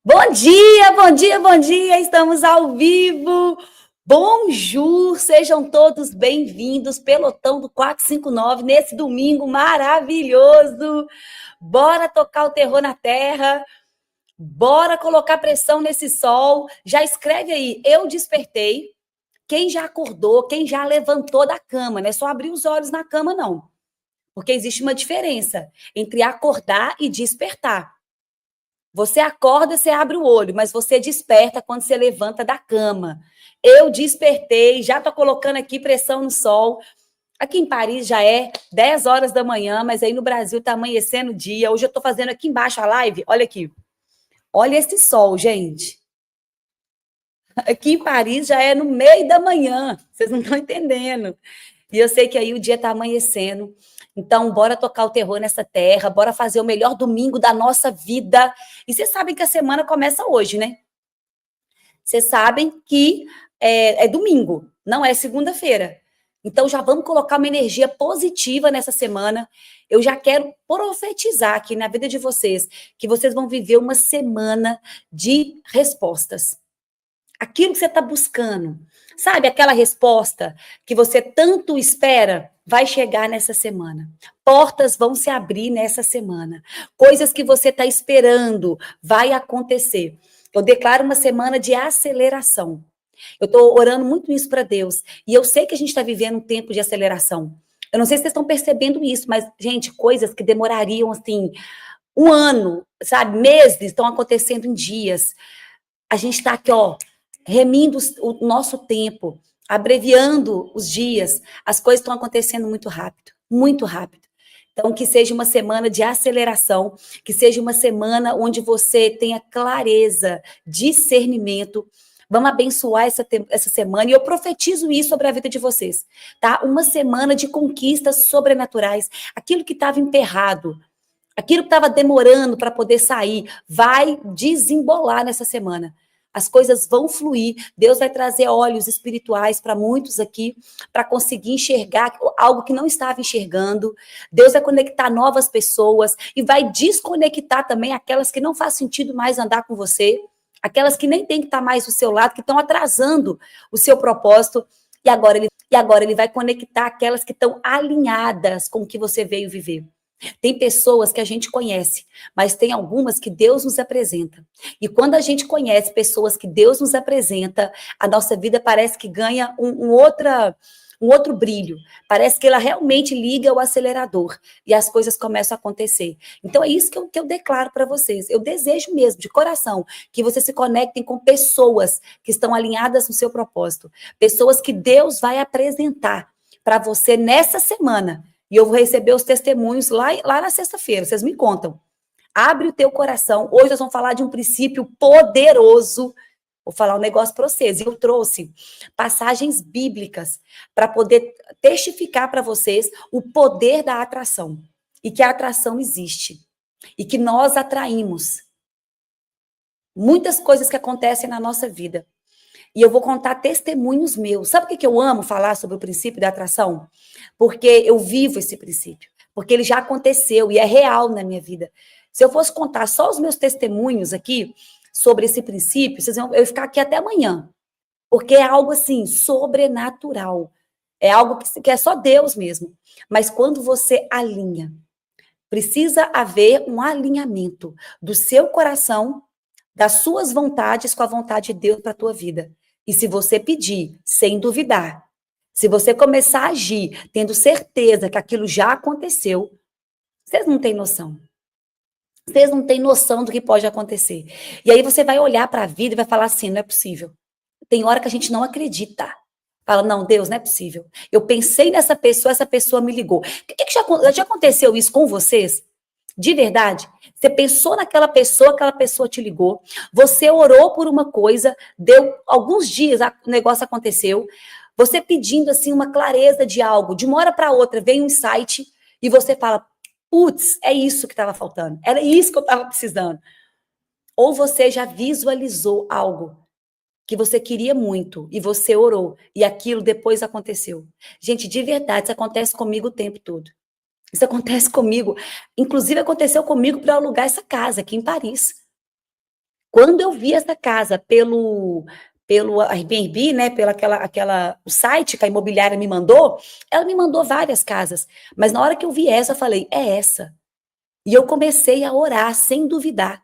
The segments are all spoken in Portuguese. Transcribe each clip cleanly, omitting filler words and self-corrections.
Bom dia, bom dia, bom dia! Estamos ao vivo. Bonjour, sejam todos bem-vindos, pelotão do 459, nesse domingo maravilhoso. Bora tocar o terror na terra, bora colocar pressão nesse sol. Já escreve aí, eu despertei. Quem já acordou, quem já levantou da cama, não é só abrir os olhos na cama, não. Porque existe uma diferença entre acordar e despertar. Você acorda, você abre o olho, mas você desperta quando você levanta da cama. Eu despertei, já estou colocando aqui pressão no sol. Aqui em Paris já é 10 horas da manhã, mas aí no Brasil está amanhecendo o dia. Hoje eu estou fazendo aqui embaixo a live. Olha aqui. Olha esse sol, gente. Aqui em Paris já é no meio da manhã. Vocês não estão entendendo. E eu sei que aí o dia está amanhecendo. Então, bora tocar o terror nessa terra, bora fazer o melhor domingo da nossa vida. E vocês sabem que a semana começa hoje, né? Vocês sabem que é domingo, não é segunda-feira. Então, já vamos colocar uma energia positiva nessa semana. Eu já quero profetizar aqui na vida de vocês que vocês vão viver uma semana de respostas. Aquilo que você está buscando, sabe? Aquela resposta que você tanto espera vai chegar nessa semana. Portas vão se abrir nessa semana. Coisas que você está esperando vai acontecer. Eu declaro uma semana de aceleração. Eu estou orando muito isso para Deus. E eu sei que a gente está vivendo um tempo de aceleração. Eu não sei se vocês estão percebendo isso, mas, gente, coisas que demorariam, assim, um ano, sabe? Meses estão acontecendo em dias. A gente está aqui, ó, remindo o nosso tempo, abreviando os dias. As coisas estão acontecendo muito rápido, muito rápido. Então, que seja uma semana de aceleração, que seja uma semana onde você tenha clareza, discernimento. Vamos abençoar essa semana e eu profetizo isso sobre a vida de vocês, tá? Uma semana de conquistas sobrenaturais. Aquilo que estava emperrado, aquilo que estava demorando para poder sair, vai desembolar nessa semana. As coisas vão fluir, Deus vai trazer olhos espirituais para muitos aqui, para conseguir enxergar algo que não estava enxergando. Deus vai conectar novas pessoas e vai desconectar também aquelas que não faz sentido mais andar com você, aquelas que nem tem que estar mais do seu lado, que estão atrasando o seu propósito. E agora ele vai conectar aquelas que estão alinhadas com o que você veio viver. Tem pessoas que a gente conhece, mas tem algumas que Deus nos apresenta. E quando a gente conhece pessoas que Deus nos apresenta, a nossa vida parece que ganha um outro brilho. Parece que ela realmente liga o acelerador e as coisas começam a acontecer. Então é isso que eu declaro para vocês. Eu desejo mesmo, de coração, que vocês se conectem com pessoas que estão alinhadas no seu propósito. Pessoas que Deus vai apresentar para você nessa semana. E eu vou receber os testemunhos lá na sexta-feira. Vocês me contam. Abre o teu coração. Hoje nós vamos falar de um princípio poderoso. Vou falar um negócio para vocês. Eu trouxe passagens bíblicas para poder testificar para vocês o poder da atração. E que a atração existe. E que nós atraímos muitas coisas que acontecem na nossa vida. E eu vou contar testemunhos meus. Sabe por que eu amo falar sobre o princípio da atração? Porque eu vivo esse princípio. Porque ele já aconteceu e é real na minha vida. Se eu fosse contar só os meus testemunhos aqui sobre esse princípio, eu ia ficar aqui até amanhã. Porque é algo assim, sobrenatural. É algo que é só Deus mesmo. Mas quando você alinha, precisa haver um alinhamento do seu coração, das suas vontades com a vontade de Deus para a tua vida. E se você pedir, sem duvidar, se você começar a agir, tendo certeza que aquilo já aconteceu, vocês não têm noção. Vocês não têm noção do que pode acontecer. E aí você vai olhar para a vida e vai falar assim, não é possível. Tem hora que a gente não acredita. Fala, não, Deus, não é possível. Eu pensei nessa pessoa, essa pessoa me ligou. Já aconteceu isso com vocês? De verdade? Você pensou naquela pessoa te ligou. Você orou por uma coisa, deu alguns dias, o negócio aconteceu. Você pedindo assim uma clareza de algo, de uma hora para outra, vem um insight e você fala, putz, é isso que estava faltando. Era isso que eu estava precisando. Ou você já visualizou algo que você queria muito e você orou e aquilo depois aconteceu. Gente, de verdade, isso acontece comigo o tempo todo. Isso acontece comigo. Inclusive, aconteceu comigo para alugar essa casa aqui em Paris. Quando eu vi essa casa pelo Airbnb, né, pela o site que a imobiliária me mandou, ela me mandou várias casas, mas na hora que eu vi essa, eu falei, é essa. E eu comecei a orar sem duvidar.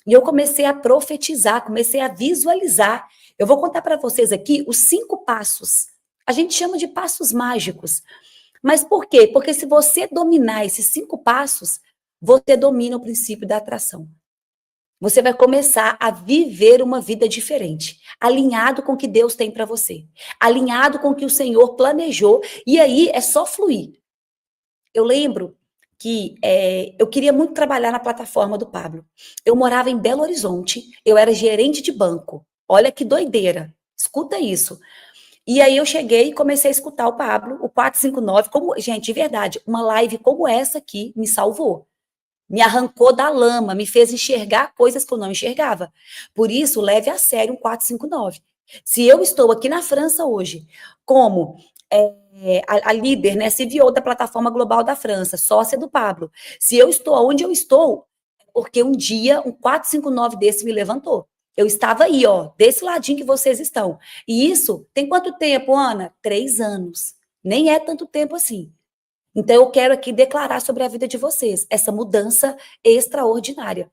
E eu comecei a profetizar, comecei a visualizar. Eu vou contar para vocês aqui os 5 passos. A gente chama de passos mágicos. Mas por quê? Porque se você dominar esses 5 passos, você domina o princípio da atração. Você vai começar a viver uma vida diferente, alinhado com o que Deus tem para você, alinhado com o que o Senhor planejou, e aí é só fluir. Eu lembro que eu queria muito trabalhar na plataforma do Pablo. Eu morava em Belo Horizonte, eu era gerente de banco. Olha que doideira. Escuta isso. E aí eu cheguei e comecei a escutar o Pablo, o 459, como, gente, de verdade, uma live como essa aqui me salvou. Me arrancou da lama, me fez enxergar coisas que eu não enxergava. Por isso, leve a sério um 459. Se eu estou aqui na França hoje, como a líder, né, CVO da plataforma global da França, sócia do Pablo, se eu estou onde eu estou, porque um dia um 459 desse me levantou. Eu estava aí, ó, desse ladinho que vocês estão. E isso tem quanto tempo, Ana? 3 anos. Nem é tanto tempo assim. Então, eu quero aqui declarar sobre a vida de vocês essa mudança extraordinária.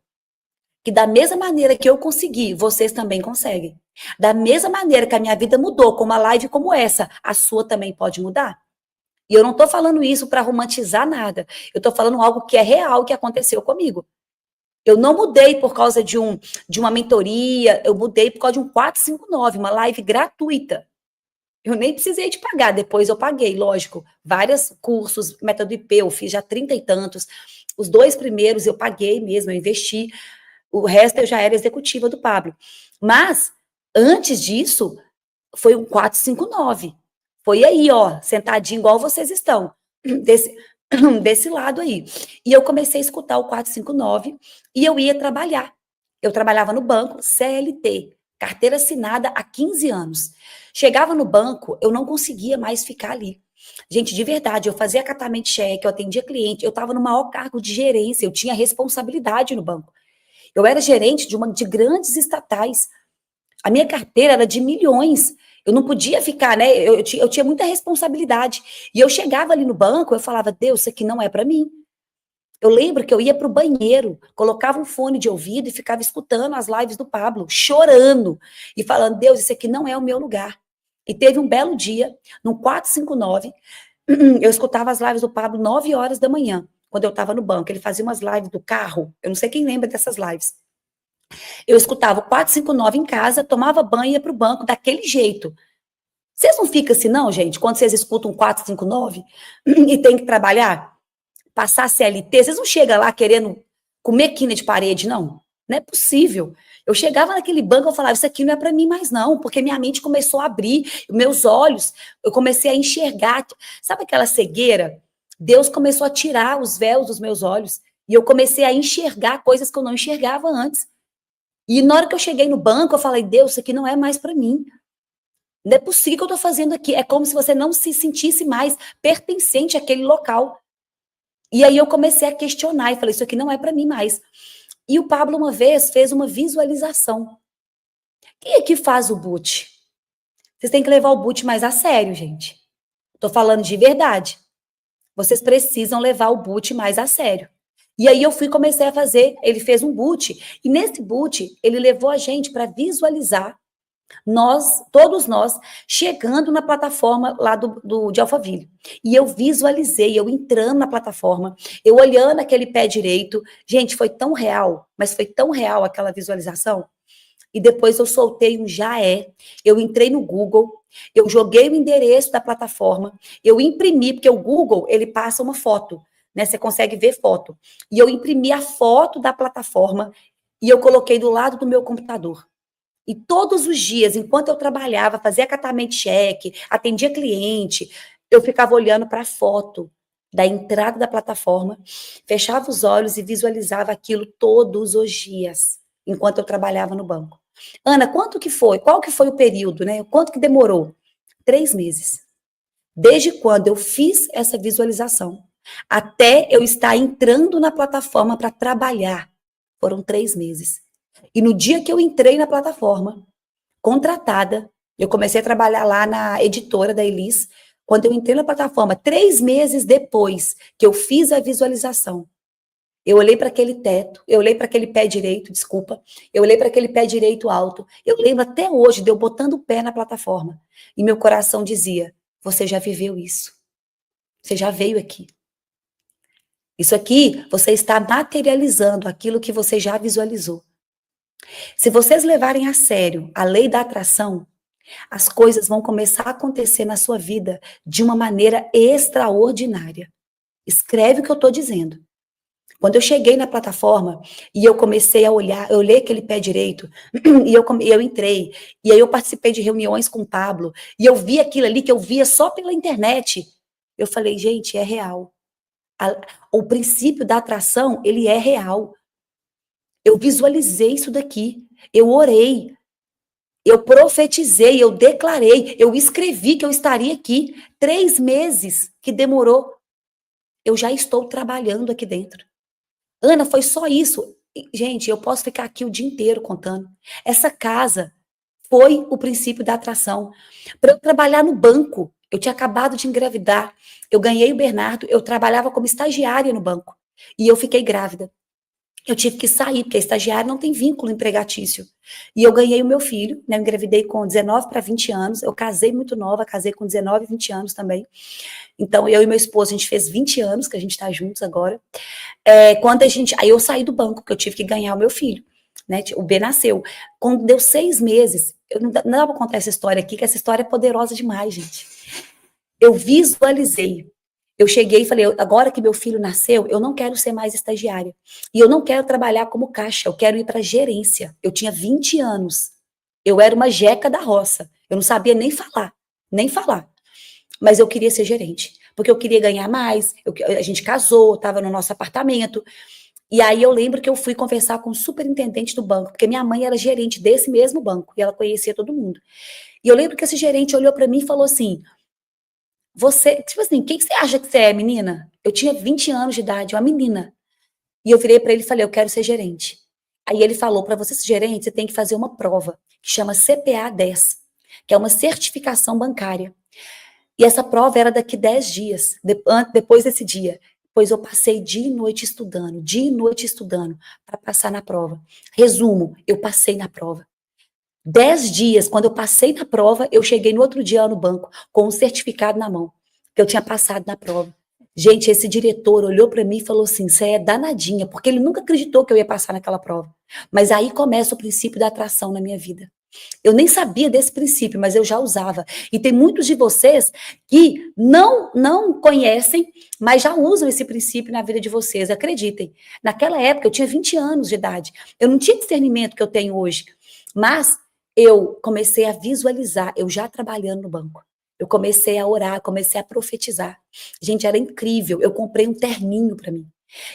Que da mesma maneira que eu consegui, vocês também conseguem. Da mesma maneira que a minha vida mudou com uma live como essa, a sua também pode mudar. E eu não estou falando isso para romantizar nada. Eu estou falando algo que é real, que aconteceu comigo. Eu não mudei por causa de uma mentoria, eu mudei por causa de um 459, uma live gratuita. Eu nem precisei de pagar, depois eu paguei, lógico. Vários cursos, método IP, eu fiz já 30 e tantos. Os 2 primeiros eu paguei mesmo, eu investi. O resto eu já era executiva do Pablo. Mas, antes disso, foi um 459. Foi aí, ó, sentadinho igual vocês estão, desse lado aí. E eu comecei a escutar o 459 e eu ia trabalhar. Eu trabalhava no banco CLT, carteira assinada há 15 anos. Chegava no banco, eu não conseguia mais ficar ali. Gente, de verdade, eu fazia acatamento de cheque, eu atendia cliente, eu estava no maior cargo de gerência, eu tinha responsabilidade no banco. Eu era gerente de grandes estatais. A minha carteira era de milhões. Eu não podia ficar, né? Eu tinha muita responsabilidade. E eu chegava ali no banco, eu falava, Deus, isso aqui não é para mim. Eu lembro que eu ia para o banheiro, colocava um fone de ouvido e ficava escutando as lives do Pablo, chorando e falando, Deus, isso aqui não é o meu lugar. E teve um belo dia, no 459, eu escutava as lives do Pablo 9 horas da manhã, quando eu estava no banco. Ele fazia umas lives do carro, eu não sei quem lembra dessas lives. Eu escutava o 459 em casa, tomava banho e ia para o banco daquele jeito. Vocês não ficam assim, não, gente, quando vocês escutam um 459 e tem que trabalhar? Passar CLT, vocês não chegam lá querendo comer quina de parede, não? Não é possível. Eu chegava naquele banco, eu falava, isso aqui não é para mim mais não, porque minha mente começou a abrir, meus olhos, eu comecei a enxergar. Sabe aquela cegueira? Deus começou a tirar os véus dos meus olhos e eu comecei a enxergar coisas que eu não enxergava antes. E na hora que eu cheguei no banco, eu falei, Deus, isso aqui não é mais para mim. Não é possível que eu estou fazendo aqui. É como se você não se sentisse mais pertencente àquele local. E aí eu comecei a questionar e falei, isso aqui não é para mim mais. E o Pablo uma vez fez uma visualização. Quem é que faz o boot? Vocês têm que levar o boot mais a sério, gente. Estou falando de verdade. Vocês precisam levar o boot mais a sério. E aí eu fui comecei a fazer, ele fez um boot, e nesse boot ele levou a gente para visualizar todos nós, chegando na plataforma lá de Alphaville. E eu visualizei, eu entrando na plataforma, eu olhando aquele pé direito. Gente, foi tão real, mas foi tão real aquela visualização. E depois eu soltei um já é. Eu entrei no Google, eu joguei o endereço da plataforma, eu imprimi, porque o Google, ele passa uma foto, né? Você consegue ver foto. E eu imprimi a foto da plataforma e eu coloquei do lado do meu computador. E todos os dias, enquanto eu trabalhava, fazia acatamento de cheque, atendia cliente, eu ficava olhando para a foto da entrada da plataforma, fechava os olhos e visualizava aquilo todos os dias, enquanto eu trabalhava no banco. Ana, quanto que foi? Qual que foi o período, né? Quanto que demorou? 3 meses. Desde quando eu fiz essa visualização, até eu estar entrando na plataforma para trabalhar, foram 3 meses. E no dia que eu entrei na plataforma, contratada, eu comecei a trabalhar lá na editora da Elis. Quando eu entrei na plataforma, 3 meses depois que eu fiz a visualização, eu olhei para aquele teto, eu olhei para aquele pé direito, desculpa, eu olhei para aquele pé direito alto. Eu lembro até hoje de eu botando o pé na plataforma. E meu coração dizia: você já viveu isso. Você já veio aqui. Isso aqui, você está materializando aquilo que você já visualizou. Se vocês levarem a sério a lei da atração, as coisas vão começar a acontecer na sua vida de uma maneira extraordinária. Escreve o que eu estou dizendo. Quando eu cheguei na plataforma e eu comecei a olhar, eu olhei aquele pé direito e eu entrei. E aí eu participei de reuniões com o Pablo e eu vi aquilo ali que eu via só pela internet. Eu falei, gente, é real. O princípio da atração, ele é real. Eu visualizei isso daqui. Eu orei. Eu profetizei, eu declarei, eu escrevi que eu estaria aqui. 3 meses que demorou. Eu já estou trabalhando aqui dentro. Ana, foi só isso. Gente, eu posso ficar aqui o dia inteiro contando. Essa casa foi o princípio da atração. Para eu trabalhar no banco, eu tinha acabado de engravidar. Eu ganhei o Bernardo, eu trabalhava como estagiária no banco. E eu fiquei grávida. Eu tive que sair, porque a estagiária não tem vínculo empregatício. E eu ganhei o meu filho, né? Eu engravidei com 19 para 20 anos. Eu casei muito nova, casei com 19 e 20 anos também. Então, eu e meu esposo, a gente fez 20 anos que a gente está juntos agora. Aí eu saí do banco, porque eu tive que ganhar o meu filho, né? O B nasceu. Quando deu 6 meses, eu não dá para contar essa história aqui, que essa história é poderosa demais, gente. Eu visualizei. Eu cheguei e falei, agora que meu filho nasceu, eu não quero ser mais estagiária. E eu não quero trabalhar como caixa, eu quero ir para gerência. Eu tinha 20 anos. Eu era uma jeca da roça. Eu não sabia nem falar, nem falar. Mas eu queria ser gerente, porque eu queria ganhar mais. A gente casou, estava no nosso apartamento. E aí eu lembro que eu fui conversar com o superintendente do banco, porque minha mãe era gerente desse mesmo banco, e ela conhecia todo mundo. E eu lembro que esse gerente olhou para mim e falou assim, você, tipo assim, quem que você acha que você é, menina? Eu tinha 20 anos de idade, uma menina. E eu virei para ele e falei, eu quero ser gerente. Aí ele falou, para você ser gerente, você tem que fazer uma prova, que chama CPA 10, que é uma certificação bancária. E essa prova era daqui 10 dias, depois desse dia. Pois eu passei dia e noite estudando, para passar na prova. Resumo, eu passei na prova. 10 dias, quando eu passei na prova, eu cheguei no outro dia lá no banco, com um certificado na mão, que eu tinha passado na prova. Gente, esse diretor olhou para mim e falou assim, você é danadinha, porque ele nunca acreditou que eu ia passar naquela prova. Mas aí começa o princípio da atração na minha vida. Eu nem sabia desse princípio, mas eu já usava. E tem muitos de vocês que não conhecem, mas já usam esse princípio na vida de vocês. Acreditem. Naquela época, eu tinha 20 anos de idade. Eu não tinha discernimento que eu tenho hoje. Mas eu comecei a visualizar, eu já trabalhando no banco. Eu comecei a orar, comecei a profetizar. Gente, era incrível. Eu comprei um terninho para mim.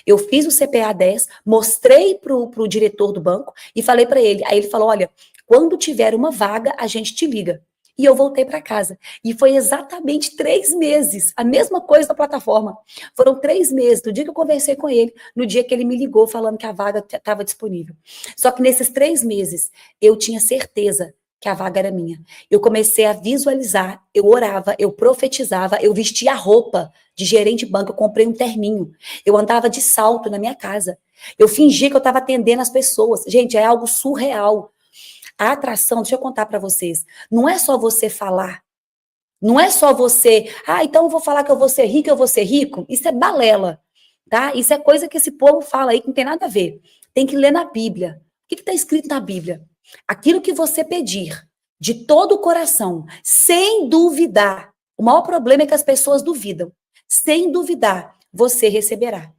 Eu fiz o CPA 10, mostrei pro diretor do banco e falei para ele. Aí ele falou: olha, quando tiver uma vaga, a gente te liga. E eu voltei para casa. E foi exatamente 3 meses, a mesma coisa da plataforma. Foram 3 meses, do dia que eu conversei com ele, no dia que ele me ligou falando que a vaga estava disponível. Só que nesses 3 meses, eu tinha certeza que a vaga era minha. Eu comecei a visualizar, eu orava, eu profetizava, eu vestia a roupa de gerente de banco, eu comprei um terninho, eu andava de salto na minha casa, eu fingia que eu estava atendendo as pessoas. Gente, é algo surreal. A atração, deixa eu contar para vocês, não é só você falar, não é só você, então eu vou falar que eu vou ser rica, eu vou ser rico, isso é balela, tá? Isso é coisa que esse povo fala aí que não tem nada a ver. Tem que ler na Bíblia. O que está escrito na Bíblia? Aquilo que você pedir de todo o coração, sem duvidar. O maior problema é que as pessoas duvidam. Sem duvidar, você receberá.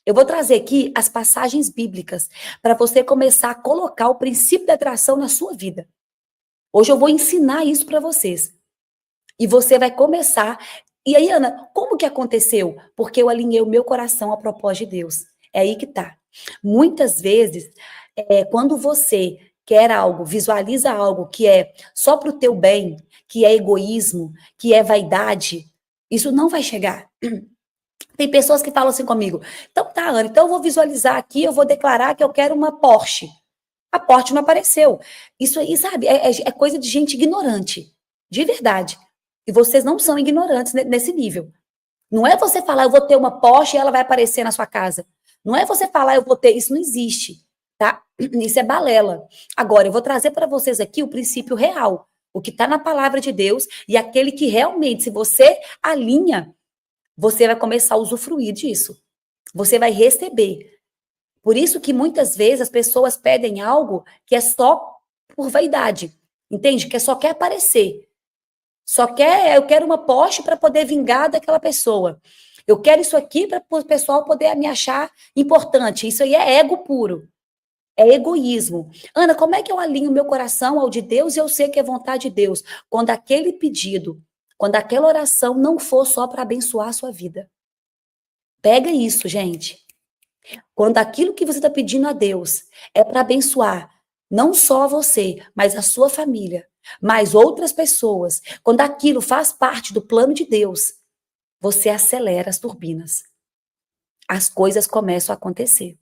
Eu vou trazer aqui as passagens bíblicas para você começar a colocar o princípio da atração na sua vida. Hoje eu vou ensinar isso para vocês. E você vai começar. E aí, Ana, como que aconteceu? Porque eu alinhei o meu coração a propósito de Deus. É aí que tá. Muitas vezes, quando você quer algo, visualiza algo que é só para o teu bem, que é egoísmo, que é vaidade, isso não vai chegar. Tem pessoas que falam assim comigo, então tá, Ana, então eu vou visualizar aqui, eu vou declarar que eu quero uma Porsche. A porte não apareceu. Isso aí, sabe, é coisa de gente ignorante, de verdade. E vocês não são ignorantes nesse nível. Não é você falar, eu vou ter uma Porsche e ela vai aparecer na sua casa. Não é você falar, eu vou ter, isso não existe, tá? Isso é balela. Agora, eu vou trazer para vocês aqui o princípio real, o que está na palavra de Deus e aquele que realmente, se você alinha, você vai começar a usufruir disso. Você vai receber. Por isso que muitas vezes as pessoas pedem algo que é só por vaidade, entende? Que só quer aparecer. Só quer, eu quero uma Porsche para poder vingar daquela pessoa. Eu quero isso aqui para o pessoal poder me achar importante. Isso aí é ego puro. É egoísmo. Ana, como é que eu alinho meu coração ao de Deus e eu sei que é vontade de Deus? Quando aquele pedido, quando aquela oração não for só para abençoar a sua vida. Pega isso, gente. Quando aquilo que você está pedindo a Deus é para abençoar não só você, mas a sua família, mais outras pessoas, quando aquilo faz parte do plano de Deus, você acelera as turbinas. As coisas começam a acontecer.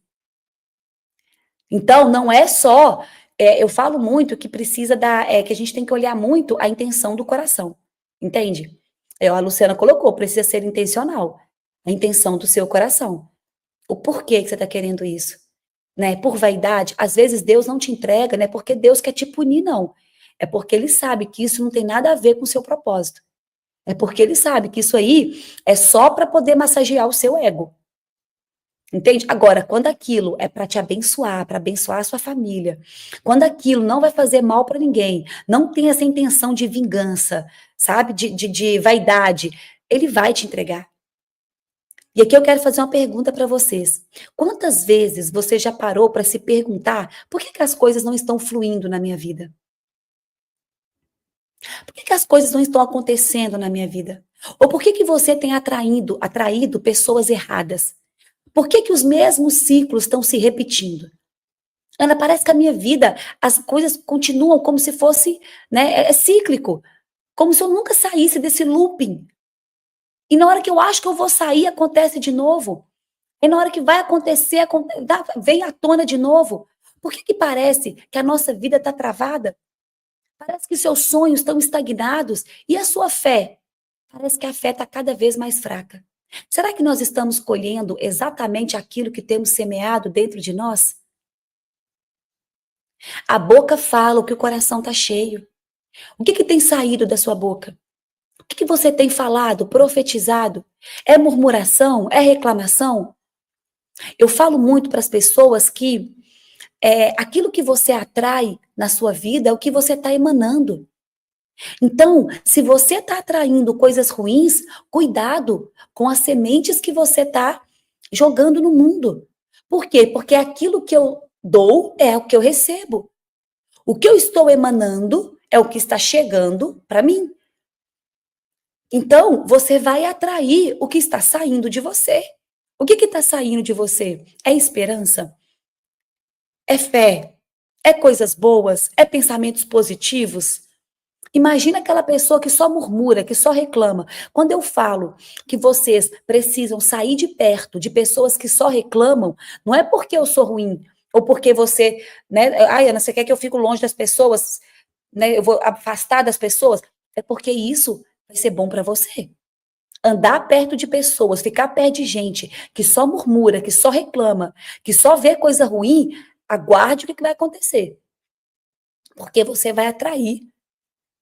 Então, não é só, eu falo muito que precisa que a gente tem que olhar muito a intenção do coração, entende? A Luciana colocou, precisa ser intencional, a intenção do seu coração. O porquê que você está querendo isso? Né? Por vaidade, às vezes Deus não te entrega, não é porque Deus quer te punir, não. É porque Ele sabe que isso não tem nada a ver com o seu propósito. É porque Ele sabe que isso aí é só para poder massagear o seu ego. Entende? Agora, quando aquilo é para te abençoar, para abençoar a sua família, quando aquilo não vai fazer mal para ninguém, não tem essa intenção de vingança, sabe? De vaidade, Ele vai te entregar. E aqui eu quero fazer uma pergunta para vocês. Quantas vezes você já parou para se perguntar por que as coisas não estão fluindo na minha vida? Por que as coisas não estão acontecendo na minha vida? Ou por que você tem atraído pessoas erradas? Por que os mesmos ciclos estão se repetindo? Ana, parece que a minha vida, as coisas continuam como se fosse, né, é cíclico. Como se eu nunca saísse desse looping. E na hora que eu acho que eu vou sair, acontece de novo. E na hora que vai acontecer, vem à tona de novo. Por que parece que a nossa vida está travada? Parece que seus sonhos estão estagnados. E a sua fé? Parece que a fé está cada vez mais fraca. Será que nós estamos colhendo exatamente aquilo que temos semeado dentro de nós? A boca fala o que o coração está cheio. O que tem saído da sua boca? O que você tem falado, profetizado? É murmuração? É reclamação? Eu falo muito para as pessoas que aquilo que você atrai na sua vida é o que você está emanando. Então, se você está atraindo coisas ruins, cuidado com as sementes que você está jogando no mundo. Por quê? Porque aquilo que eu dou é o que eu recebo. O que eu estou emanando é o que está chegando para mim. Então, você vai atrair o que está saindo de você. O que está saindo de você? É esperança? É fé? É coisas boas? É pensamentos positivos? Imagina aquela pessoa que só murmura, que só reclama. Quando eu falo que vocês precisam sair de perto de pessoas que só reclamam, não é porque eu sou ruim, ou porque você, né? Ai, Ana, você quer que eu fique longe das pessoas, né? Eu vou afastar das pessoas? É porque isso vai ser bom para você. Andar perto de pessoas, ficar perto de gente que só murmura, que só reclama, que só vê coisa ruim, aguarde o que vai acontecer. Porque você vai atrair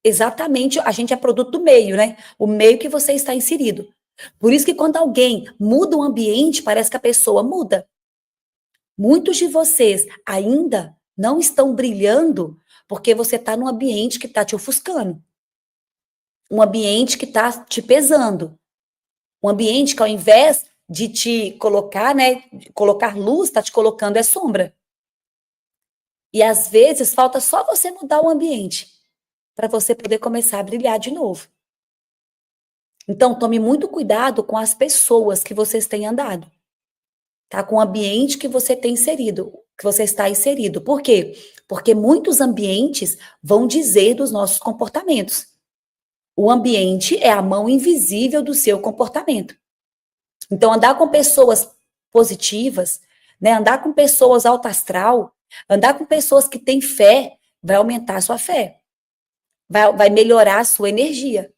exatamente, a gente é produto do meio, né? O meio que você está inserido. Por isso que quando alguém muda o ambiente, parece que a pessoa muda. Muitos de vocês ainda não estão brilhando porque você está num ambiente que está te ofuscando. Um ambiente que está te pesando. Um ambiente que ao invés de te colocar, né, colocar luz, está te colocando sombra. E às vezes falta só você mudar o ambiente para você poder começar a brilhar de novo. Então, tome muito cuidado com as pessoas que vocês têm andado. Tá? Com o ambiente que você tem inserido, que você está inserido. Por quê? Porque muitos ambientes vão dizer dos nossos comportamentos. O ambiente é a mão invisível do seu comportamento. Então, andar com pessoas positivas, né, andar com pessoas alto astral, Andar com pessoas que têm fé vai aumentar a sua fé. Vai melhorar a sua energia.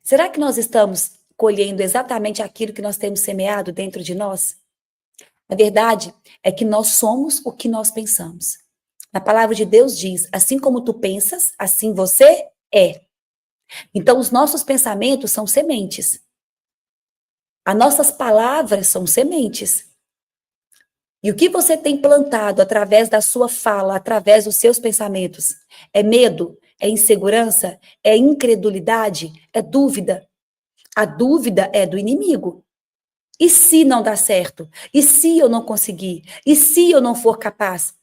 Será que nós estamos colhendo exatamente aquilo que nós temos semeado dentro de nós? A verdade é que nós somos o que nós pensamos. A palavra de Deus diz, assim como tu pensas, assim você é. Então, os nossos pensamentos são sementes. As nossas palavras são sementes. E o que você tem plantado através da sua fala, através dos seus pensamentos? É medo? É insegurança? É incredulidade? É dúvida? A dúvida é do inimigo. E se não dá certo? E se eu não conseguir? E se eu não for capaz?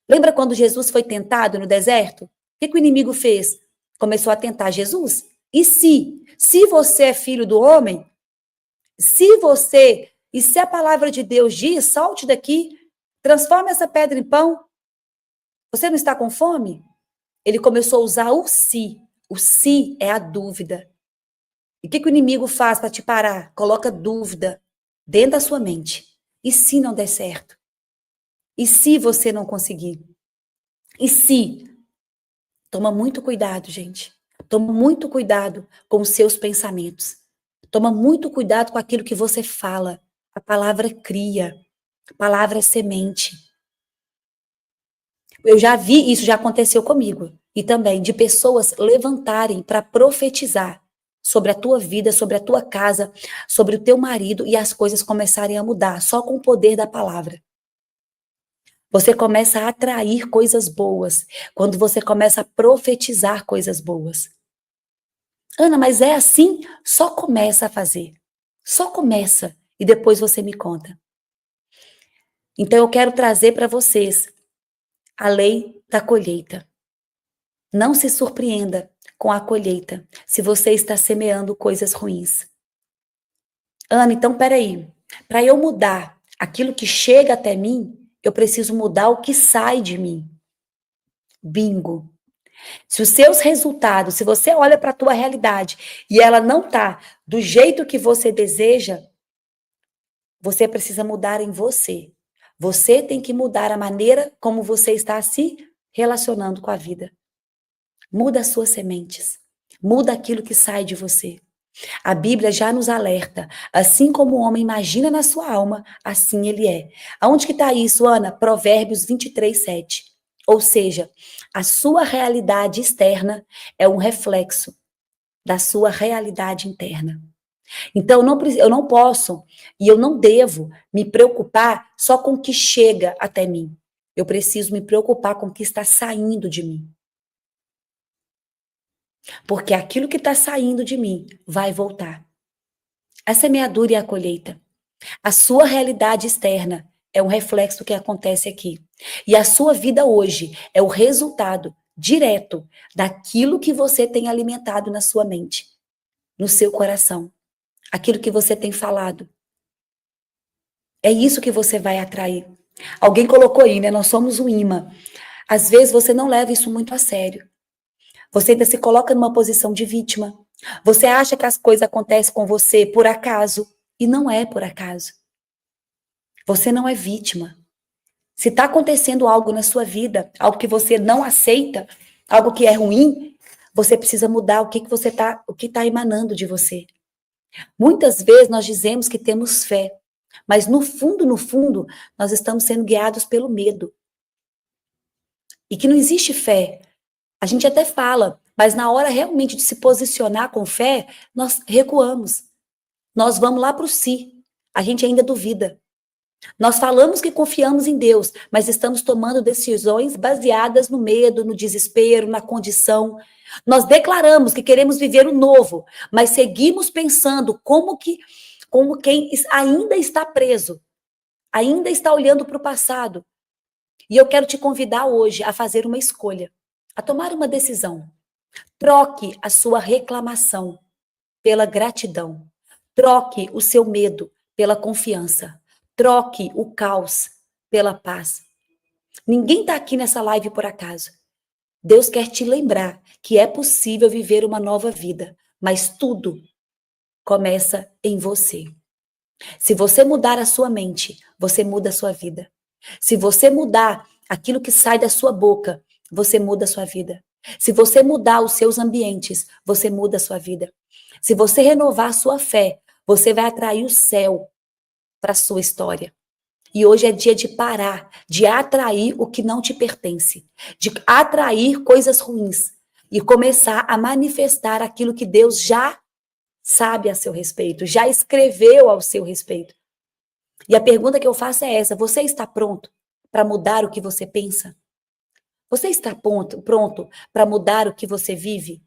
Lembra quando Jesus foi tentado no deserto? O que o inimigo fez? Começou a tentar Jesus. E se? Se você é filho do homem, e se a palavra de Deus diz, salte daqui, transforme essa pedra em pão. Você não está com fome? Ele começou a usar o se. O se é a dúvida. E o que o inimigo faz para te parar? Coloca dúvida dentro da sua mente. E se não der certo? E se você não conseguir? E se? Toma muito cuidado, gente. Toma muito cuidado com os seus pensamentos. Toma muito cuidado com aquilo que você fala. A palavra cria. A palavra é semente. Eu já vi, isso já aconteceu comigo. E também de pessoas levantarem para profetizar sobre a tua vida, sobre a tua casa, sobre o teu marido e as coisas começarem a mudar só com o poder da palavra. Você começa a atrair coisas boas quando você começa a profetizar coisas boas. Ana, mas é assim? Só começa a fazer. Só começa e depois você me conta. Então eu quero trazer para vocês a lei da colheita. Não se surpreenda com a colheita se você está semeando coisas ruins. Ana, então peraí. Para eu mudar aquilo que chega até mim, eu preciso mudar o que sai de mim. Bingo. Se os seus resultados, se você olha para a tua realidade e ela não tá do jeito que você deseja, você precisa mudar em você. Você tem que mudar a maneira como você está se relacionando com a vida. Muda as suas sementes. Muda aquilo que sai de você. A Bíblia já nos alerta. Assim como o homem imagina na sua alma, assim ele é. Aonde que está isso, Ana? Provérbios 23, 7. Ou seja, a sua realidade externa é um reflexo da sua realidade interna. Então, eu não posso e eu não devo me preocupar só com o que chega até mim. Eu preciso me preocupar com o que está saindo de mim. Porque aquilo que está saindo de mim vai voltar. A semeadura e a colheita. A sua realidade externa é um reflexo do que acontece aqui. E a sua vida hoje é o resultado direto daquilo que você tem alimentado na sua mente, no seu coração. Aquilo que você tem falado. É isso que você vai atrair. Alguém colocou aí, né? Nós somos um imã. Às vezes você não leva isso muito a sério. Você ainda se coloca numa posição de vítima. Você acha que as coisas acontecem com você por acaso. E não é por acaso. Você não é vítima. Se está acontecendo algo na sua vida, algo que você não aceita, algo que é ruim, você precisa mudar o que está emanando de você. Muitas vezes nós dizemos que temos fé, mas no fundo, nós estamos sendo guiados pelo medo. E que não existe fé. A gente até fala, mas na hora realmente de se posicionar com fé, nós recuamos. Nós vamos lá para o si. A gente ainda duvida. Nós falamos que confiamos em Deus, mas estamos tomando decisões baseadas no medo, no desespero, na condição. Nós declaramos que queremos viver o novo, mas seguimos pensando como quem ainda está preso, ainda está olhando para o passado. E eu quero te convidar hoje a fazer uma escolha, a tomar uma decisão. Troque a sua reclamação pela gratidão. Troque o seu medo pela confiança. Troque o caos pela paz. Ninguém está aqui nessa live por acaso. Deus quer te lembrar que é possível viver uma nova vida, mas tudo começa em você. Se você mudar a sua mente, você muda a sua vida. Se você mudar aquilo que sai da sua boca, você muda a sua vida. Se você mudar os seus ambientes, você muda a sua vida. Se você renovar a sua fé, você vai atrair o céu para a sua história. E hoje é dia de parar, de atrair o que não te pertence, de atrair coisas ruins e começar a manifestar aquilo que Deus já sabe a seu respeito, já escreveu ao seu respeito. E a pergunta que eu faço é essa: você está pronto para mudar o que você pensa? Você está pronto para mudar o que você vive?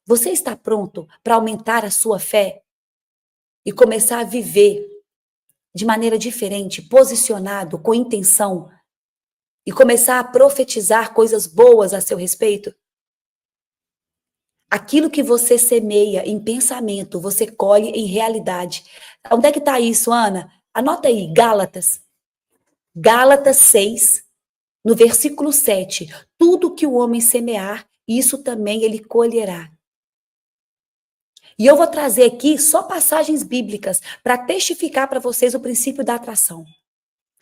Você está pronto para aumentar a sua fé e começar a viver de maneira diferente, posicionado, com intenção, e começar a profetizar coisas boas a seu respeito? Aquilo que você semeia em pensamento, você colhe em realidade. Onde é que está isso, Ana? Anota aí, Gálatas. Gálatas 6, no versículo 7. Tudo que o homem semear, isso também ele colherá. E eu vou trazer aqui só passagens bíblicas para testificar para vocês o princípio da atração.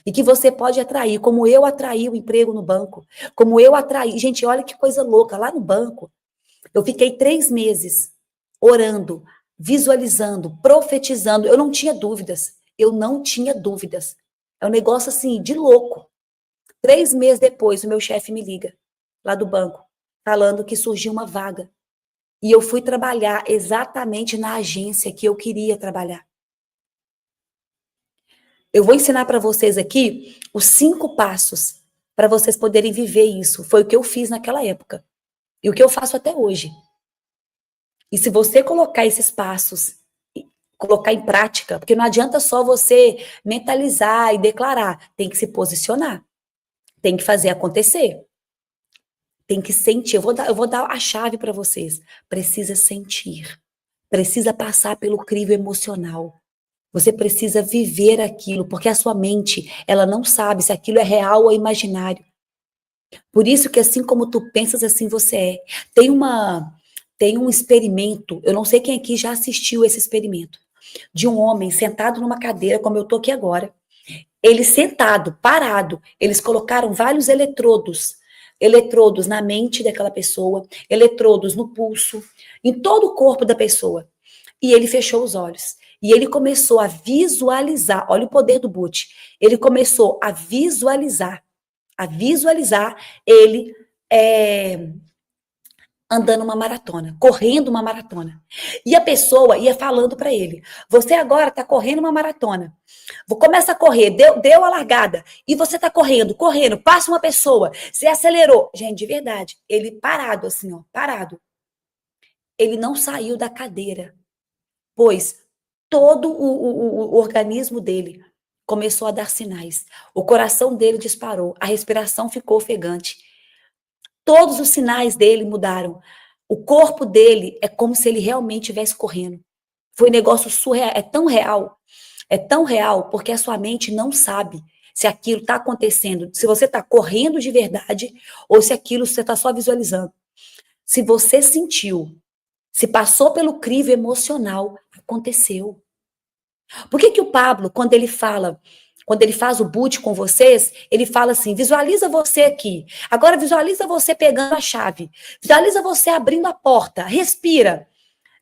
E que você pode atrair, como eu atraí o emprego no banco, como eu atraí. Gente, olha que coisa louca, lá no banco, eu fiquei 3 meses orando, visualizando, profetizando. Eu não tinha dúvidas. Eu não tinha dúvidas. É um negócio assim, de louco. 3 meses depois, o meu chefe me liga, lá do banco, falando que surgiu uma vaga. E eu fui trabalhar exatamente na agência que eu queria trabalhar. Eu vou ensinar para vocês aqui os 5 passos para vocês poderem viver isso. Foi o que eu fiz naquela época. E o que eu faço até hoje. E se você colocar esses passos, colocar em prática, porque não adianta só você mentalizar e declarar, tem que se posicionar, tem que fazer acontecer, tem que sentir. Eu vou dar a chave para vocês. Precisa sentir, precisa passar pelo crivo emocional. Você precisa viver aquilo, porque a sua mente, ela não sabe se aquilo é real ou imaginário. Por isso que assim como tu pensas, assim você é. Tem um experimento, eu não sei quem aqui já assistiu esse experimento, de um homem sentado numa cadeira, como eu tô aqui agora. Ele sentado, parado, eles colocaram vários eletrodos na mente daquela pessoa, eletrodos no pulso, em todo o corpo da pessoa. E ele fechou os olhos. E ele começou a visualizar, olha o poder do Butch, ele começou a visualizar ele andando uma maratona, correndo uma maratona. E a pessoa ia falando para ele: você agora está correndo uma maratona. Começa a correr, deu a largada. E você está correndo, passa uma pessoa, você acelerou. Gente, de verdade, ele parado assim, ó, parado. Ele não saiu da cadeira, pois todo o organismo dele começou a dar sinais. O coração dele disparou, a respiração ficou ofegante. Todos os sinais dele mudaram. O corpo dele é como se ele realmente estivesse correndo. Foi um negócio surreal, é tão real, porque a sua mente não sabe se aquilo está acontecendo, se você está correndo de verdade ou se aquilo você está só visualizando. Se você sentiu, se passou pelo crivo emocional, aconteceu. Por que o Pablo, quando ele faz o boot com vocês, ele fala assim: visualiza você aqui. Agora visualiza você pegando a chave. Visualiza você abrindo a porta. Respira.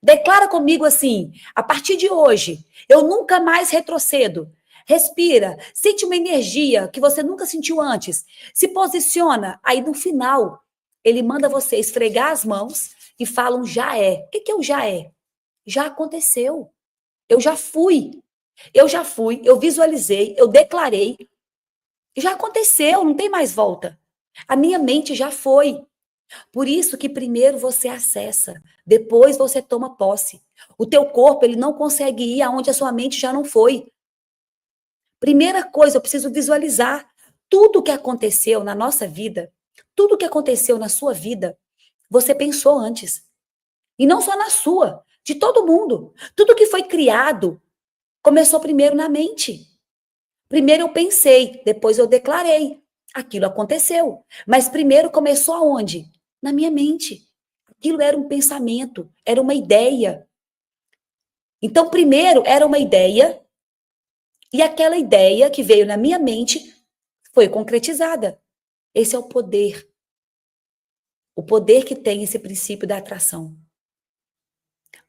Declara comigo assim: a partir de hoje, eu nunca mais retrocedo. Respira. Sente uma energia que você nunca sentiu antes. Se posiciona. Aí no final, ele manda você esfregar as mãos e falam: já é. O que é o já é? Já aconteceu. Eu já fui. Eu visualizei, eu declarei. Já aconteceu, não tem mais volta. A minha mente já foi. Por isso que primeiro você acessa, depois você toma posse. O teu corpo, ele não consegue ir aonde a sua mente já não foi. Primeira coisa, eu preciso visualizar tudo o que aconteceu na nossa vida, tudo o que aconteceu na sua vida, você pensou antes. E não só na sua, de todo mundo. Tudo que foi criado começou primeiro na mente. Primeiro eu pensei, depois eu declarei. Aquilo aconteceu. Mas primeiro começou aonde? Na minha mente. Aquilo era um pensamento, era uma ideia. Então, primeiro era uma ideia, E aquela ideia que veio na minha mente foi concretizada. Esse é o poder. O poder que tem esse princípio da atração.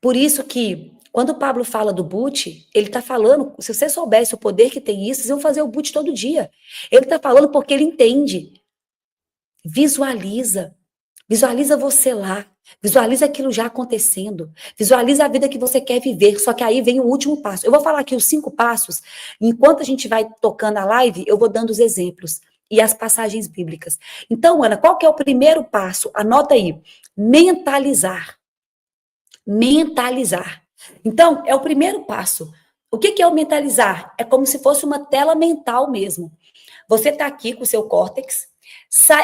Por isso que, quando o Pablo fala do boot, ele está falando, se você soubesse o poder que tem isso, vocês iam fazer o boot todo dia. Ele está falando porque ele entende. Visualiza. Visualiza você lá. Visualiza aquilo já acontecendo. Visualiza a vida que você quer viver. Só que aí vem o último passo. Eu vou falar aqui os 5 passos. Enquanto a gente vai tocando a live, eu vou dando os exemplos e as passagens bíblicas. Então, Ana, qual que é o primeiro passo? Anota aí. Mentalizar. Mentalizar. Então, é o primeiro passo. O que é o mentalizar? É como se fosse uma tela mental mesmo. Você está aqui com o seu córtex,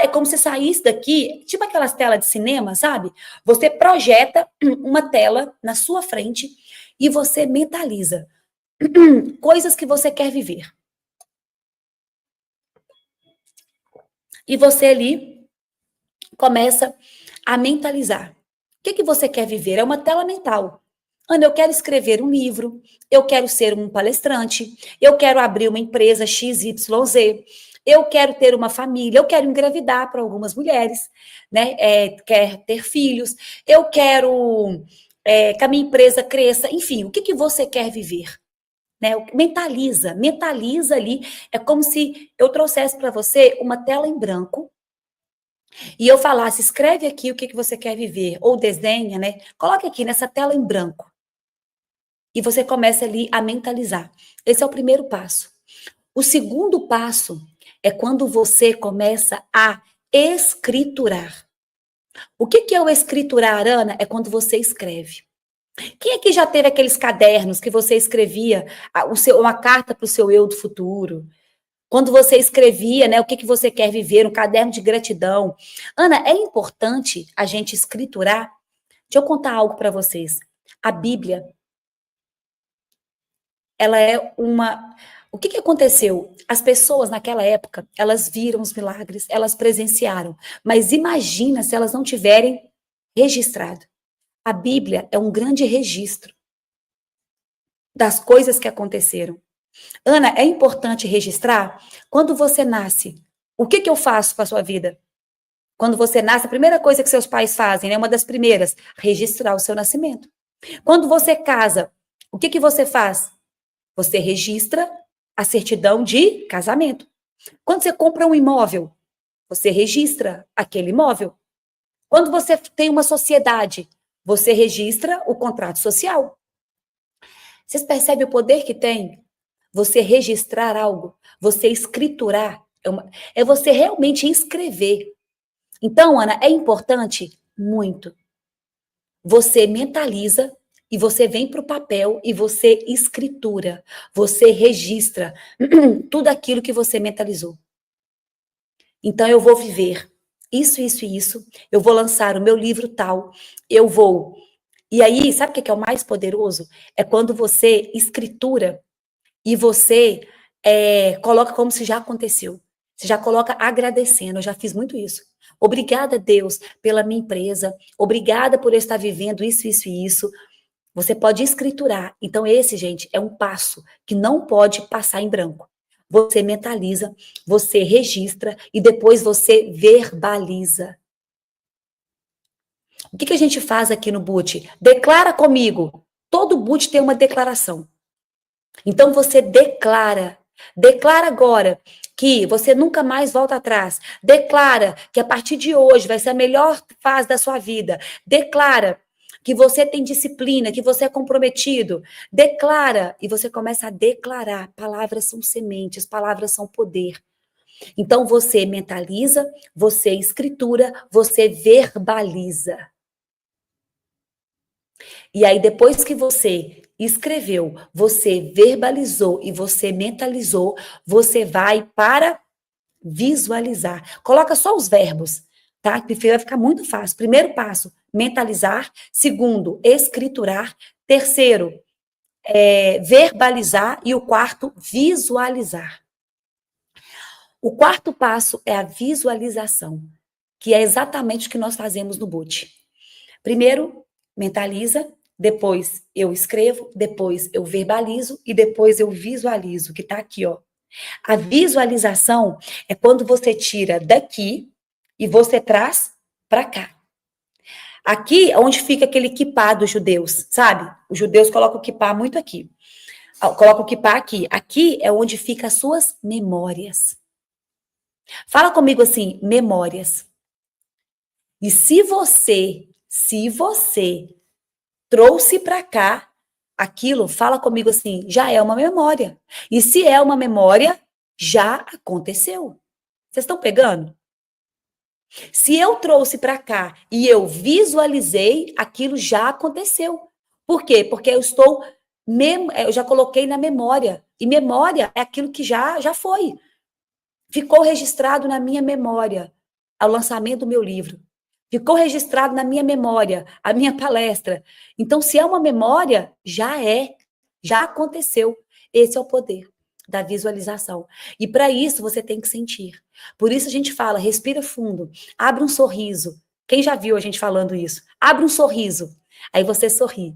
é como se saísse daqui, tipo aquelas telas de cinema, sabe? Você projeta uma tela na sua frente e você mentaliza coisas que você quer viver. E você ali começa a mentalizar. O que você quer viver? É uma tela mental. Ana, eu quero escrever um livro, eu quero ser um palestrante, eu quero abrir uma empresa XYZ, eu quero ter uma família, eu quero engravidar para algumas mulheres, né? Quer ter filhos, eu quero que a minha empresa cresça, enfim, o que você quer viver? Né? Mentaliza ali, é como se eu trouxesse para você uma tela em branco, e eu falasse, escreve aqui o que você quer viver, ou desenha, né? Coloque aqui nessa tela em branco. E você começa ali a mentalizar. Esse é o primeiro passo. O segundo passo é quando você começa a escriturar. O que é o escriturar, Ana? É quando você escreve. Quem aqui já teve aqueles cadernos que você escrevia uma carta para o seu eu do futuro? Quando você escrevia, né, o que você quer viver, um caderno de gratidão. Ana, é importante a gente escriturar. Deixa eu contar algo para vocês. A Bíblia, ela é uma... O que aconteceu? As pessoas naquela época, elas viram os milagres, elas presenciaram. Mas imagina se elas não tiverem registrado. A Bíblia é um grande registro das coisas que aconteceram. Ana, é importante registrar? Quando você nasce, o que eu faço com a sua vida? Quando você nasce, a primeira coisa que seus pais fazem, né, uma das primeiras, registrar o seu nascimento. Quando você casa, o que você faz? Você registra a certidão de casamento. Quando você compra um imóvel, você registra aquele imóvel. Quando você tem uma sociedade, você registra o contrato social. Vocês percebem o poder que tem? Você registrar algo, você escriturar, é você realmente escrever. Então, Ana, é importante? Muito. Você mentaliza e você vem para o papel e você escritura, você registra tudo aquilo que você mentalizou. Então, eu vou viver isso, isso e isso, eu vou lançar o meu livro tal, eu vou... E aí, sabe o que é o mais poderoso? É quando você escritura e você coloca como se já aconteceu. Você já coloca agradecendo, eu já fiz muito isso. Obrigada, Deus, pela minha empresa. Obrigada por eu estar vivendo isso, isso e isso. Você pode escriturar. Então, esse, gente, é um passo que não pode passar em branco. Você mentaliza, você registra e depois você verbaliza. O que a gente faz aqui no Boot? Declara comigo. Todo Boot tem uma declaração. Então, você declara. Declara agora que você nunca mais volta atrás. Declara que a partir de hoje vai ser a melhor fase da sua vida. Declara que você tem disciplina, que você é comprometido. Declara, e você começa a declarar. Palavras são sementes, palavras são poder. Então, você mentaliza, você escritura, você verbaliza. E aí, depois que você escreveu, você verbalizou e você mentalizou, você vai para visualizar. Coloca só os verbos, tá? Que vai ficar muito fácil. Primeiro passo, mentalizar. Segundo, escriturar. Terceiro, verbalizar. E o quarto, visualizar. O quarto passo é a visualização, que é exatamente o que nós fazemos no Boot. Primeiro, mentaliza. depois eu escrevo, depois eu verbalizo e depois eu visualizo, que tá aqui, ó. A visualização é quando você tira daqui e você traz para cá. Aqui é onde fica aquele kippah dos judeus, sabe? Os judeus colocam o kippah muito aqui. Colocam o kippah aqui. Aqui é onde fica as suas memórias. Fala comigo assim, memórias. E se você trouxe para cá aquilo, fala comigo assim, já é uma memória. E se é uma memória, já aconteceu. Vocês estão pegando? Se eu trouxe para cá e eu visualizei, aquilo já aconteceu. Por quê? Porque eu já coloquei na memória. E memória é aquilo que já foi. Ficou registrado na minha memória ao lançamento do meu livro. Ficou registrado na minha memória a minha palestra. Então, se é uma memória, já aconteceu. Esse é o poder da visualização. E para isso você tem que sentir. Por isso a gente fala, respira fundo, abre um sorriso. Quem já viu a gente falando isso? Abre um sorriso. Aí você sorri.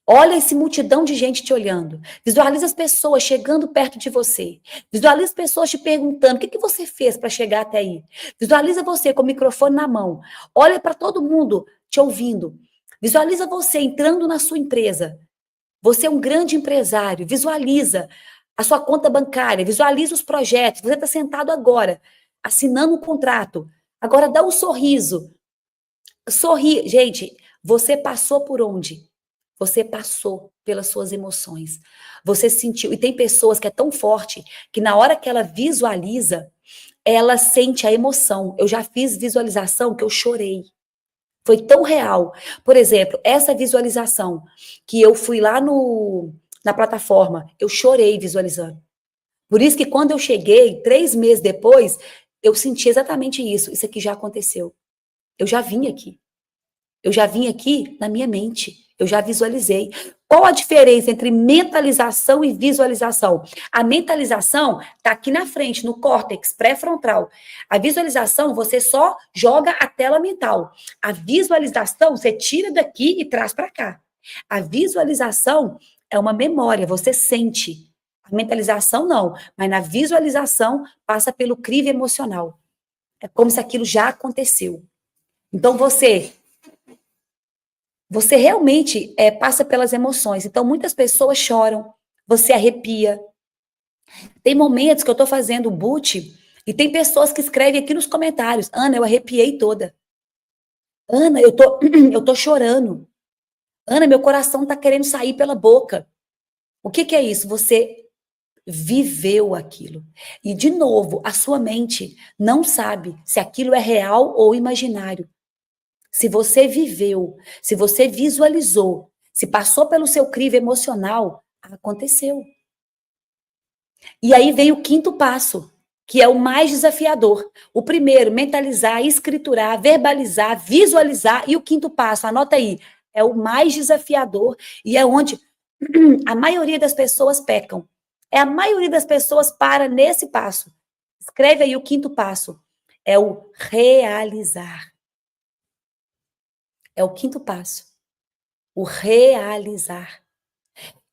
Olha esse multidão de gente te olhando. Visualiza as pessoas chegando perto de você. Visualiza as pessoas te perguntando o que você fez para chegar até aí. Visualiza você com o microfone na mão. Olha para todo mundo te ouvindo. Visualiza você entrando na sua empresa. Você é um grande empresário. Visualiza a sua conta bancária. Visualiza os projetos. Você está sentado agora, assinando um contrato. Agora dá um sorriso. Sorri. Gente, você passou por onde? Você passou pelas suas emoções. Você sentiu. E tem pessoas que é tão forte que na hora que ela visualiza, ela sente a emoção. Eu já fiz visualização que eu chorei. Foi tão real. Por exemplo, essa visualização que eu fui lá na plataforma, eu chorei visualizando. Por isso que quando eu cheguei, 3 meses depois, eu senti exatamente isso. Isso aqui já aconteceu. Eu já vim aqui. Eu já vim aqui na minha mente. Eu já visualizei. Qual a diferença entre mentalização e visualização? A mentalização está aqui na frente, no córtex pré-frontal. A visualização, você só joga a tela mental. A visualização, você tira daqui e traz para cá. A visualização é uma memória, você sente. A mentalização não, mas na visualização passa pelo crivo emocional. É como se aquilo já aconteceu. Então você realmente passa pelas emoções. Então, muitas pessoas choram, você arrepia. Tem momentos que eu estou fazendo boot e tem pessoas que escrevem aqui nos comentários, Ana, eu arrepiei toda. Ana, eu tô chorando. Ana, meu coração está querendo sair pela boca. O que é isso? Você viveu aquilo. E, de novo, a sua mente não sabe se aquilo é real ou imaginário. Se você viveu, se você visualizou, se passou pelo seu crivo emocional, aconteceu. E aí vem o 5º passo, que é o mais desafiador. O primeiro, mentalizar, escriturar, verbalizar, visualizar. E o 5º passo, anota aí, é o mais desafiador e é onde a maioria das pessoas pecam. A maioria das pessoas para nesse passo. Escreve aí o 5º passo. É o realizar. É o 5º passo. O realizar.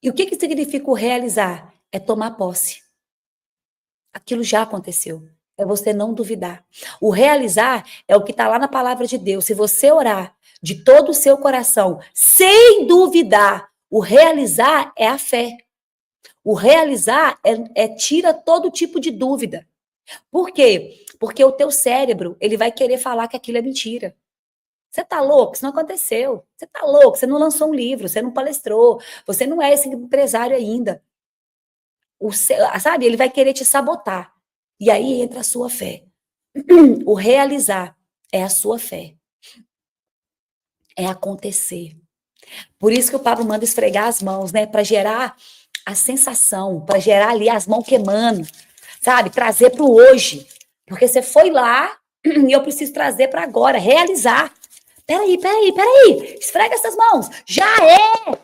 E o que significa o realizar? É tomar posse. Aquilo já aconteceu. É você não duvidar. O realizar é o que está lá na palavra de Deus. Se você orar de todo o seu coração, sem duvidar, o realizar é a fé. O realizar tira todo tipo de dúvida. Por quê? Porque o teu cérebro, ele vai querer falar que aquilo é mentira. Você tá louco? Isso não aconteceu. Você tá louco? Você não lançou um livro, você não palestrou, você não é esse empresário ainda. Sabe? Ele vai querer te sabotar. E aí entra a sua fé. O realizar é a sua fé. É acontecer. Por isso que o Pablo manda esfregar as mãos, né? Para gerar a sensação, para gerar ali as mãos queimando, sabe? Trazer para o hoje. Porque você foi lá e eu preciso trazer para agora, realizar. Peraí. Esfrega essas mãos. Já é.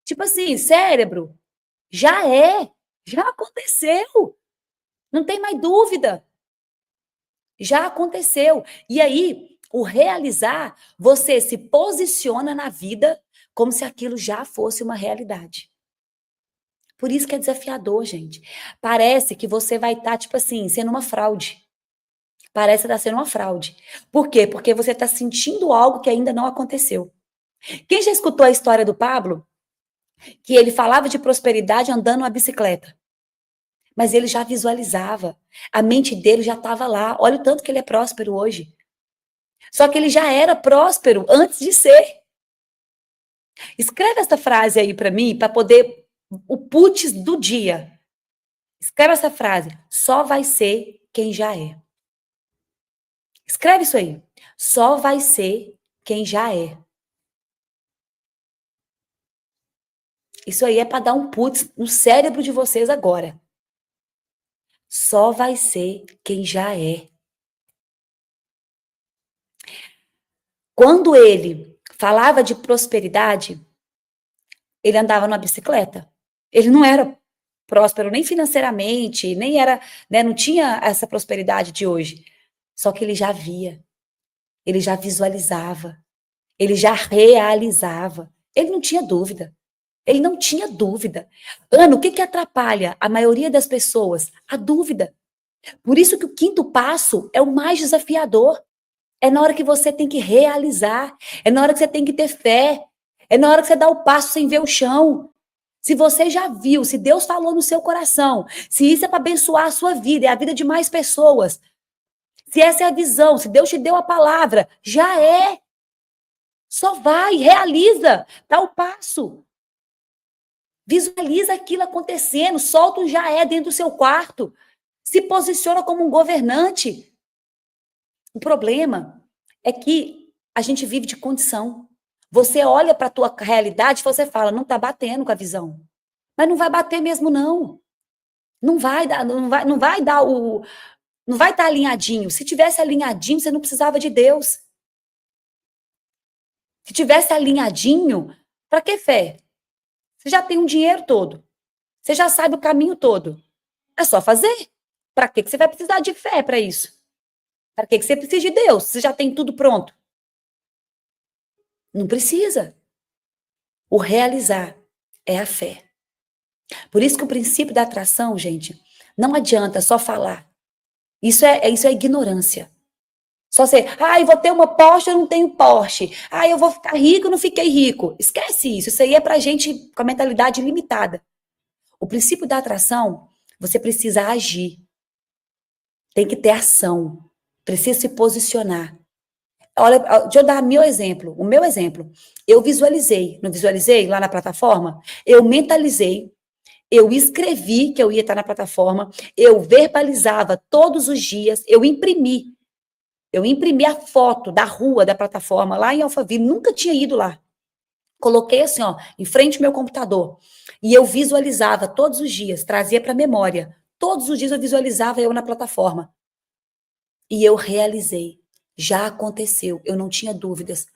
Tipo assim, cérebro. Já é. Já aconteceu. Não tem mais dúvida. Já aconteceu. E aí, o realizar, você se posiciona na vida como se aquilo já fosse uma realidade. Por isso que é desafiador, gente. Parece que você vai estar, tipo assim, sendo uma fraude. Parece estar sendo uma fraude. Por quê? Porque você está sentindo algo que ainda não aconteceu. Quem já escutou a história do Pablo? Que ele falava de prosperidade andando uma bicicleta. Mas ele já visualizava. A mente dele já estava lá. Olha o tanto que ele é próspero hoje. Só que ele já era próspero antes de ser. Escreve essa frase aí para mim, para poder o putz do dia. Escreve essa frase. Só vai ser quem já é. Escreve isso aí. Só vai ser quem já é. Isso aí é para dar um putz no cérebro de vocês agora. Só vai ser quem já é. Quando ele falava de prosperidade, ele andava numa bicicleta. Ele não era próspero nem financeiramente, nem era, né, não tinha essa prosperidade de hoje. Só que ele já via, ele já visualizava, ele já realizava. Ele não tinha dúvida. Ele não tinha dúvida. Ana, o que atrapalha a maioria das pessoas? A dúvida. Por isso que o quinto passo é o mais desafiador. É na hora que você tem que realizar. É na hora que você tem que ter fé. É na hora que você dá o passo sem ver o chão. Se você já viu, se Deus falou no seu coração, se isso é para abençoar a sua vida e a vida de mais pessoas, se essa é a visão, se Deus te deu a palavra, já é. Só vai, realiza, dá o passo. Visualiza aquilo acontecendo, solta o já é dentro do seu quarto. Se posiciona como um governante. O problema é que a gente vive de condição. Você olha para a tua realidade e você fala, não está batendo com a visão. Mas não vai bater mesmo, não. Não vai dar, não vai dar o. Não vai estar alinhadinho. Se tivesse alinhadinho, você não precisava de Deus. Se tivesse alinhadinho, para que fé? Você já tem um dinheiro todo. Você já sabe o caminho todo. É só fazer. Para que você vai precisar de fé para isso? Para que você precisa de Deus? Você já tem tudo pronto. Não precisa. O realizar é a fé. Por isso que o princípio da atração, gente, não adianta só falar. Isso é ignorância. Só ser, eu vou ter uma Porsche, eu não tenho Porsche. Eu vou ficar rico, eu não fiquei rico. Esquece isso. Isso aí é pra gente com a mentalidade limitada. O princípio da atração, você precisa agir. Tem que ter ação. Precisa se posicionar. Olha, deixa eu dar meu exemplo. O meu exemplo. Eu visualizei. Não visualizei lá na plataforma? Eu mentalizei. Eu escrevi que eu ia estar na plataforma. Eu verbalizava todos os dias. Eu imprimi. Eu imprimi a foto da rua, da plataforma, lá em Alphaville, nunca tinha ido lá. Coloquei assim, ó, em frente ao meu computador. E eu visualizava todos os dias, trazia para a memória. Todos os dias eu visualizava eu na plataforma. E eu realizei. Já aconteceu, eu não tinha dúvidas.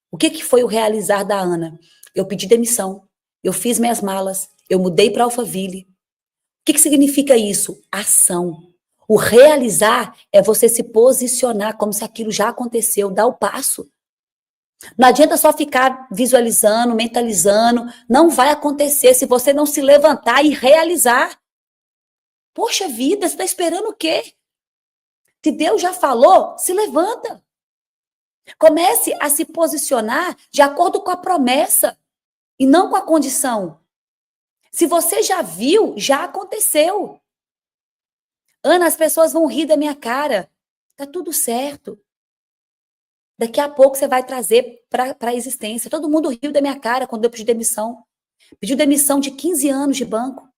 O que foi o realizar da Ana? Eu pedi demissão, eu fiz minhas malas, eu mudei para Alphaville. O que significa isso? Ação. O realizar é você se posicionar como se aquilo já aconteceu, dar o passo. Não adianta só ficar visualizando, mentalizando, não vai acontecer se você não se levantar e realizar. Poxa vida, você está esperando o quê? Se Deus já falou, se levanta. Comece a se posicionar de acordo com a promessa e não com a condição. Se você já viu, já aconteceu. Ana, as pessoas vão rir da minha cara. Tá tudo certo. Daqui a pouco você vai trazer para a existência. Todo mundo riu da minha cara quando eu pedi demissão. Pediu demissão de 15 anos de banco.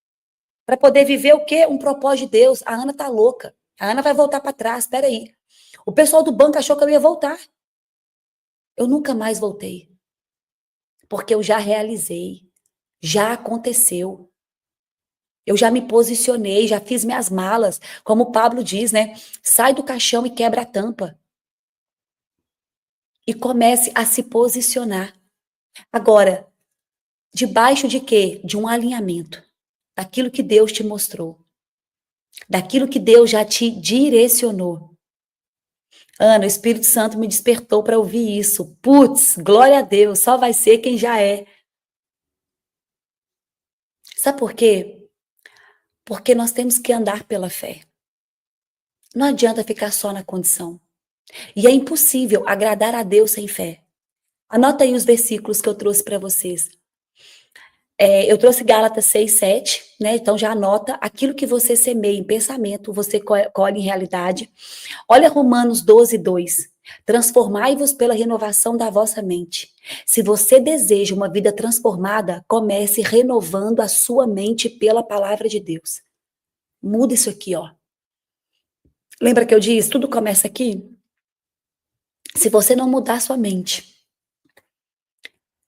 Para poder viver o quê? Um propósito de Deus. A Ana tá louca. A Ana vai voltar para trás. Espera aí. O pessoal do banco achou que eu ia voltar. Eu nunca mais voltei. Porque eu já realizei. Já aconteceu. Eu já me posicionei, já fiz minhas malas. Como o Pablo diz, né? Sai do caixão e quebra a tampa. E comece a se posicionar. Agora, debaixo de quê? De um alinhamento. Daquilo que Deus te mostrou. Daquilo que Deus já te direcionou. Ana, o Espírito Santo me despertou para ouvir isso. Putz, glória a Deus, só vai ser quem já é. Sabe por quê? Porque nós temos que andar pela fé. Não adianta ficar só na condição. E é impossível agradar a Deus sem fé. Anota aí os versículos que eu trouxe para vocês. Eu trouxe Gálatas 6, 7, né? Então já anota aquilo que você semeia em pensamento, você colhe em realidade. Olha Romanos 12, 2. Transformai-vos pela renovação da vossa mente. Se você deseja uma vida transformada, comece renovando a sua mente pela palavra de Deus. Muda isso aqui, ó. Lembra que eu disse, tudo começa aqui? Se você não mudar sua mente,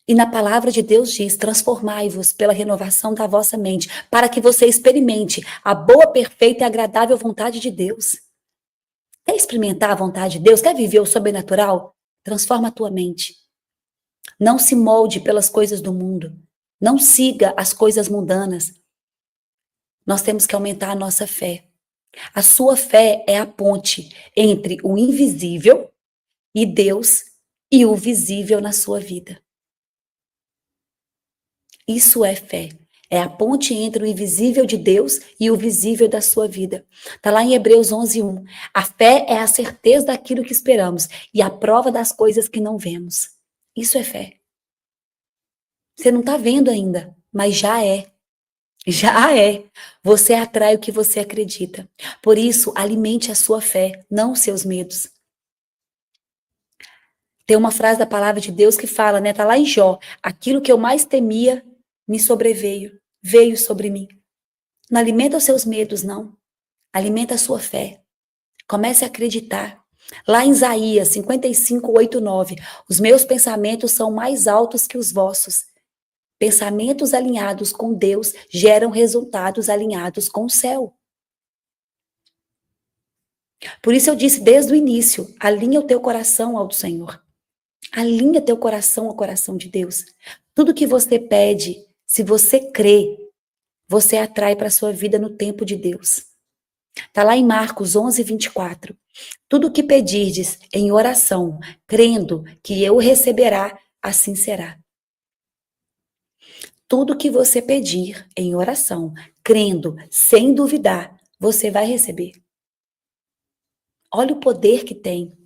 e na palavra de Deus diz, transformai-vos pela renovação da vossa mente, para que você experimente a boa, perfeita e agradável vontade de Deus. Quer experimentar a vontade de Deus? Quer viver o sobrenatural? Transforma a tua mente. Não se molde pelas coisas do mundo. Não siga as coisas mundanas. Nós temos que aumentar a nossa fé. A sua fé é a ponte entre o invisível e Deus e o visível na sua vida. Isso é fé. É a ponte entre o invisível de Deus e o visível da sua vida. Está lá em Hebreus 11, 1. A fé é a certeza daquilo que esperamos e a prova das coisas que não vemos. Isso é fé. Você não está vendo ainda, mas já é. Já é. Você atrai o que você acredita. Por isso, alimente a sua fé, não os seus medos. Tem uma frase da palavra de Deus que fala, né? Tá lá em Jó. Aquilo que eu mais temia me sobreveio, veio sobre mim. Não alimenta os seus medos, não. Alimenta a sua fé. Comece a acreditar. Lá em Isaías 55, 8, 9. Os meus pensamentos são mais altos que os vossos. Pensamentos alinhados com Deus geram resultados alinhados com o céu. Por isso eu disse desde o início, alinha o teu coração ao do Senhor. Alinha teu coração ao coração de Deus. Tudo que você pede, se você crê, você atrai para a sua vida no tempo de Deus. Está lá em Marcos 11, 24. Tudo o que pedirdes em oração, crendo que eu receberá, assim será. Tudo que você pedir em oração, crendo, sem duvidar, você vai receber. Olha o poder que tem.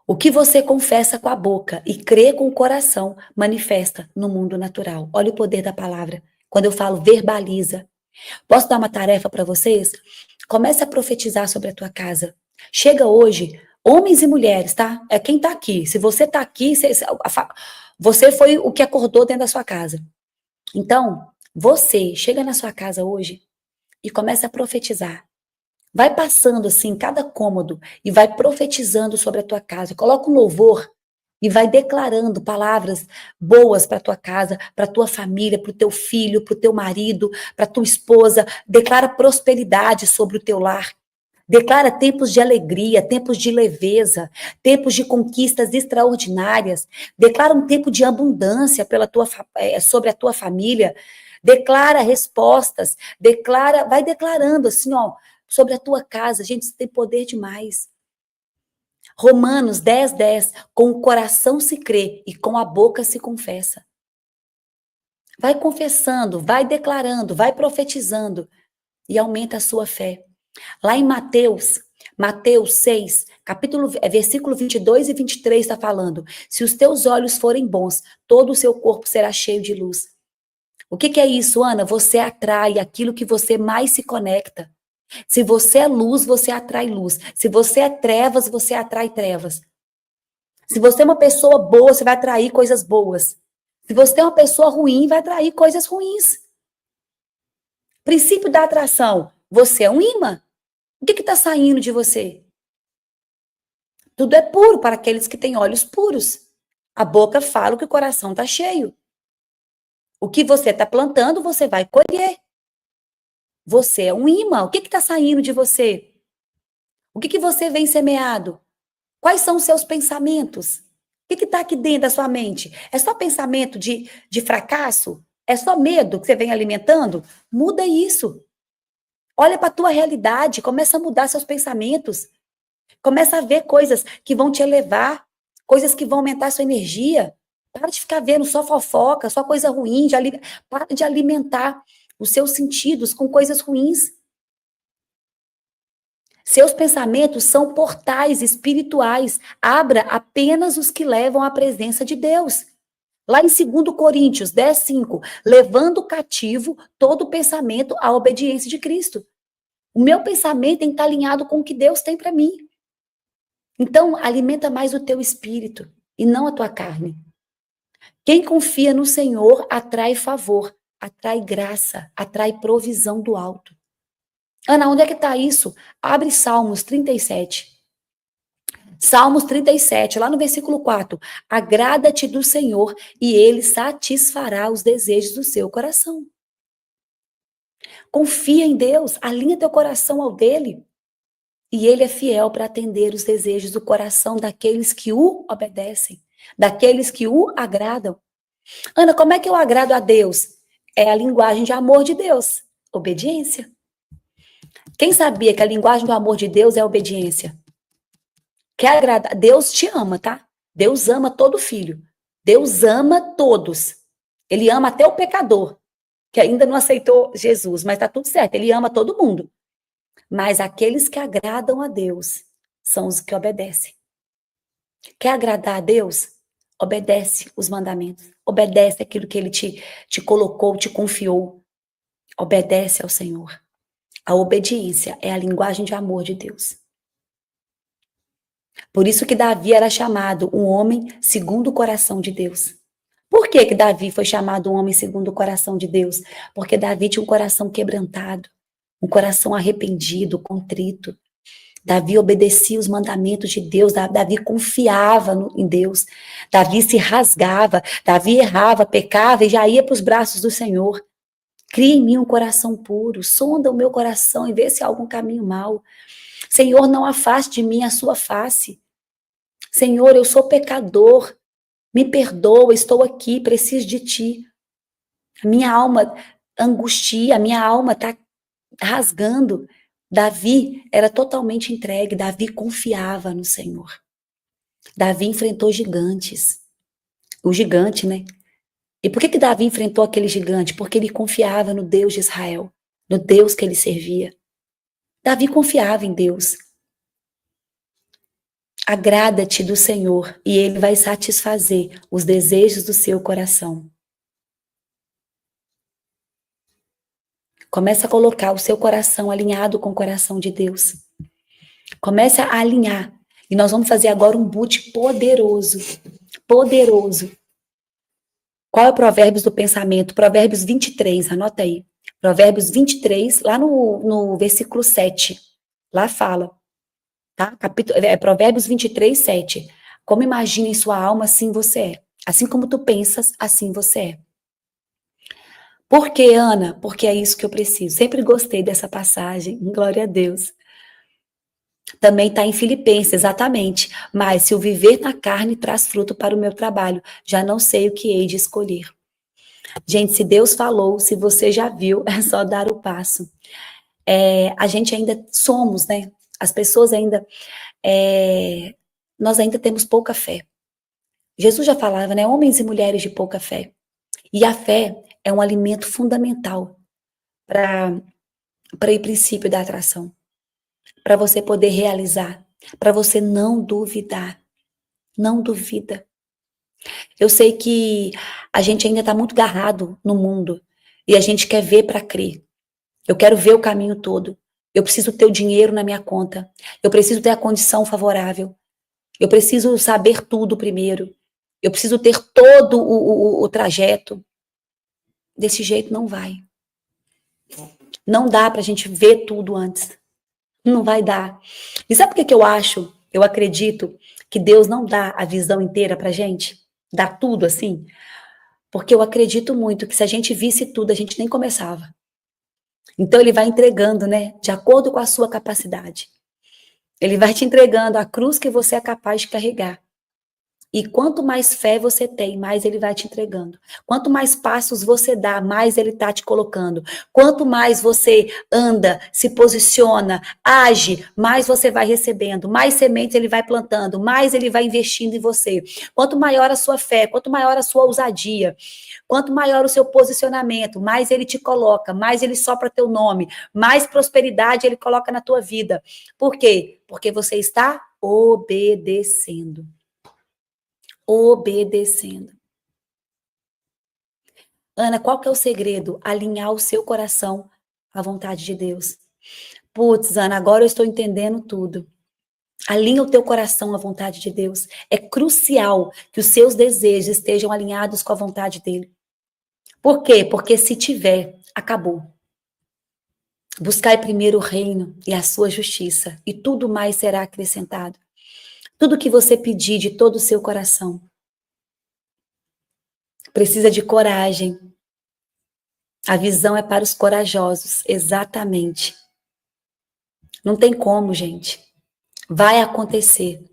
O que você confessa com a boca e crê com o coração, manifesta no mundo natural. Olha o poder da palavra. Quando eu falo verbaliza. Posso dar uma tarefa para vocês? Comece a profetizar sobre a tua casa. Chega hoje, homens e mulheres, tá? É quem tá aqui. Se você tá aqui, você foi o que acordou dentro da sua casa. Então, você chega na sua casa hoje e começa a profetizar. Vai passando assim, cada cômodo, e vai profetizando sobre a tua casa. Coloca um louvor e vai declarando palavras boas para a tua casa, para a tua família, para o teu filho, para o teu marido, para a tua esposa. Declara prosperidade sobre o teu lar. Declara tempos de alegria, tempos de leveza, tempos de conquistas extraordinárias. Declara um tempo de abundância sobre a tua família. Declara respostas. Vai declarando assim, ó, sobre a tua casa. Gente, isso tem poder demais. Romanos 10, 10. Com o coração se crê e com a boca se confessa. Vai confessando, vai declarando, vai profetizando e aumenta a sua fé. Lá em Mateus 6, versículo 22 e 23 está falando, se os teus olhos forem bons, todo o seu corpo será cheio de luz. O que é isso, Ana? Você atrai aquilo que você mais se conecta. Se você é luz, você atrai luz. Se você é trevas, você atrai trevas. Se você é uma pessoa boa, você vai atrair coisas boas. Se você é uma pessoa ruim, vai atrair coisas ruins. Princípio da atração. Você é um imã. O que está saindo de você? Tudo é puro para aqueles que têm olhos puros. A boca fala que o coração está cheio. O que você está plantando, você vai colher. Você é um imã. O que está saindo de você? O que você vem semeado? Quais são os seus pensamentos? O que está aqui dentro da sua mente? É só pensamento de fracasso? É só medo que você vem alimentando? Muda isso. Olha para a tua realidade, começa a mudar seus pensamentos. Começa a ver coisas que vão te elevar, coisas que vão aumentar a sua energia. Para de ficar vendo só fofoca, só coisa ruim, para de alimentar os seus sentidos com coisas ruins. Seus pensamentos são portais espirituais. Abra apenas os que levam à presença de Deus. Lá em 2 Coríntios 10:5, levando cativo todo pensamento à obediência de Cristo. O meu pensamento tem que estar alinhado com o que Deus tem para mim. Então, alimenta mais o teu espírito e não a tua carne. Quem confia no Senhor atrai favor, atrai graça, atrai provisão do alto. Ana, onde é que está isso? Abre Salmos 37. Salmos 37, lá no versículo 4. Agrada-te do Senhor e ele satisfará os desejos do seu coração. Confia em Deus, alinha teu coração ao dele. E ele é fiel para atender os desejos do coração daqueles que o obedecem, daqueles que o agradam. Ana, como é que eu agrado a Deus? É a linguagem de amor de Deus, obediência. Quem sabia que a linguagem do amor de Deus é obediência? Quer agradar? Deus te ama, tá? Deus ama todo filho. Deus ama todos. Ele ama até o pecador, que ainda não aceitou Jesus, mas tá tudo certo, ele ama todo mundo. Mas aqueles que agradam a Deus são os que obedecem. Quer agradar a Deus? Obedece os mandamentos. Obedece aquilo que ele te colocou, te confiou. Obedece ao Senhor. A obediência é a linguagem de amor de Deus. Por isso que Davi era chamado um homem segundo o coração de Deus. Por que Davi foi chamado um homem segundo o coração de Deus? Porque Davi tinha um coração quebrantado, um coração arrependido, contrito. Davi obedecia os mandamentos de Deus, Davi confiava em Deus, Davi se rasgava, Davi errava, pecava e já ia para os braços do Senhor. Cria em mim um coração puro, sonda o meu coração e vê se há algum caminho mau. Senhor, não afaste de mim a sua face. Senhor, eu sou pecador, me perdoa, estou aqui, preciso de ti. A minha alma angustia, a minha alma está rasgando. Davi era totalmente entregue, Davi confiava no Senhor. Davi enfrentou gigantes. O gigante, né? E por que Davi enfrentou aquele gigante? Porque ele confiava no Deus de Israel, no Deus que ele servia. Davi confiava em Deus. Agrada-te do Senhor e ele vai satisfazer os desejos do seu coração. Comece a colocar o seu coração alinhado com o coração de Deus. Comece a alinhar. E nós vamos fazer agora um boot poderoso. Poderoso. Qual é o Provérbios do pensamento? Provérbios 23, anota aí. Provérbios 23, lá no versículo 7. Lá fala. Tá? Provérbios 23, 7. Como imagina em sua alma, assim você é. Assim como tu pensas, assim você é. Por quê, Ana? Porque é isso que eu preciso. Sempre gostei dessa passagem. Glória a Deus. Também está em Filipenses, exatamente. Mas se o viver na carne traz fruto para o meu trabalho, já não sei o que hei de escolher. Gente, se Deus falou, se você já viu, é só dar o passo. A gente ainda somos, né? As pessoas ainda... nós ainda temos pouca fé. Jesus já falava, né? Homens e mulheres de pouca fé. E a fé é um alimento fundamental para o princípio da atração. Para você poder realizar, para você não duvidar. Não duvida. Eu sei que a gente ainda está muito agarrado no mundo e a gente quer ver para crer. Eu quero ver o caminho todo. Eu preciso ter o dinheiro na minha conta. Eu preciso ter a condição favorável. Eu preciso saber tudo primeiro. Eu preciso ter todo o trajeto. Desse jeito não vai. Não dá para a gente ver tudo antes. Não vai dar. E sabe por que eu acho, eu acredito que Deus não dá a visão inteira pra gente? Dá tudo assim? Porque eu acredito muito que se a gente visse tudo, a gente nem começava. Então ele vai entregando, né? De acordo com a sua capacidade. Ele vai te entregando a cruz que você é capaz de carregar. E quanto mais fé você tem, mais ele vai te entregando. Quanto mais passos você dá, mais ele está te colocando. Quanto mais você anda, se posiciona, age, mais você vai recebendo. Mais sementes ele vai plantando, mais ele vai investindo em você. Quanto maior a sua fé, quanto maior a sua ousadia, quanto maior o seu posicionamento, mais ele te coloca, mais ele sopra teu nome, mais prosperidade ele coloca na tua vida. Por quê? Porque você está obedecendo. Obedecendo. Ana, qual que é o segredo? Alinhar o seu coração à vontade de Deus. Putz, Ana, agora eu estou entendendo tudo. Alinha o teu coração à vontade de Deus. É crucial que os seus desejos estejam alinhados com a vontade dele. Por quê? Porque se tiver, acabou. Buscai primeiro o reino e a sua justiça, e tudo mais será acrescentado. Tudo que você pedir de todo o seu coração. Precisa de coragem. A visão é para os corajosos, exatamente. Não tem como, gente. Vai acontecer.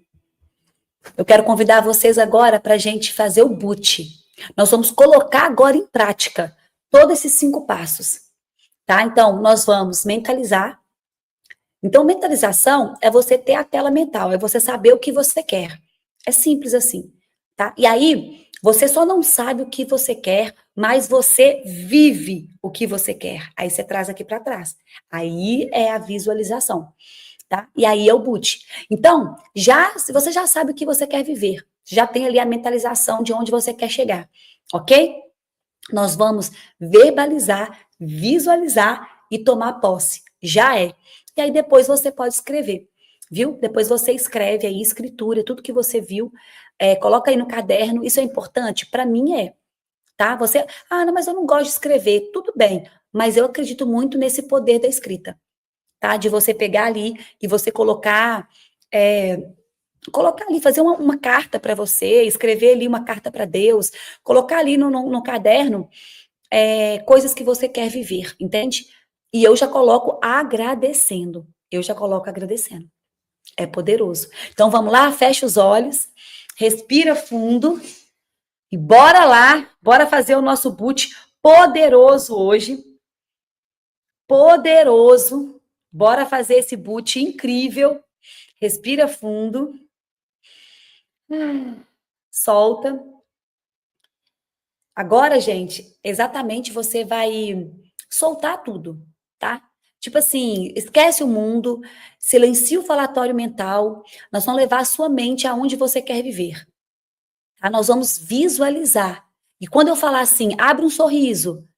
Eu quero convidar vocês agora para a gente fazer o boot. Nós vamos colocar agora em prática todos esses 5 passos, tá? Então, nós vamos mentalizar. Então, mentalização é você ter a tela mental, é você saber o que você quer. É simples assim, tá? E aí, você só não sabe o que você quer, mas você vive o que você quer. Aí você traz aqui para trás. Aí é a visualização, tá? E aí é o boot. Então, se você já sabe o que você quer viver, já tem ali a mentalização de onde você quer chegar, ok? Nós vamos verbalizar, visualizar e tomar posse. Já é. E aí depois você pode escrever, viu? Depois você escreve aí, escritura, tudo que você viu, coloca aí no caderno. Isso é importante? Para mim é, tá? Você, não, mas eu não gosto de escrever. Tudo bem, mas eu acredito muito nesse poder da escrita, tá? De você pegar ali e você colocar ali, fazer uma carta para você, escrever ali uma carta para Deus, colocar ali no caderno coisas que você quer viver, entende? E eu já coloco agradecendo. Eu já coloco agradecendo. É poderoso. Então vamos lá, fecha os olhos, respira fundo e bora lá, bora fazer o nosso boot poderoso hoje. Poderoso. Bora fazer esse boot incrível. Respira fundo. Solta. Agora, gente, exatamente você vai soltar tudo, tá? Tipo assim, esquece o mundo, silencia o falatório mental, nós vamos levar a sua mente aonde você quer viver, tá? Nós vamos visualizar. E quando eu falar assim, abre um sorriso,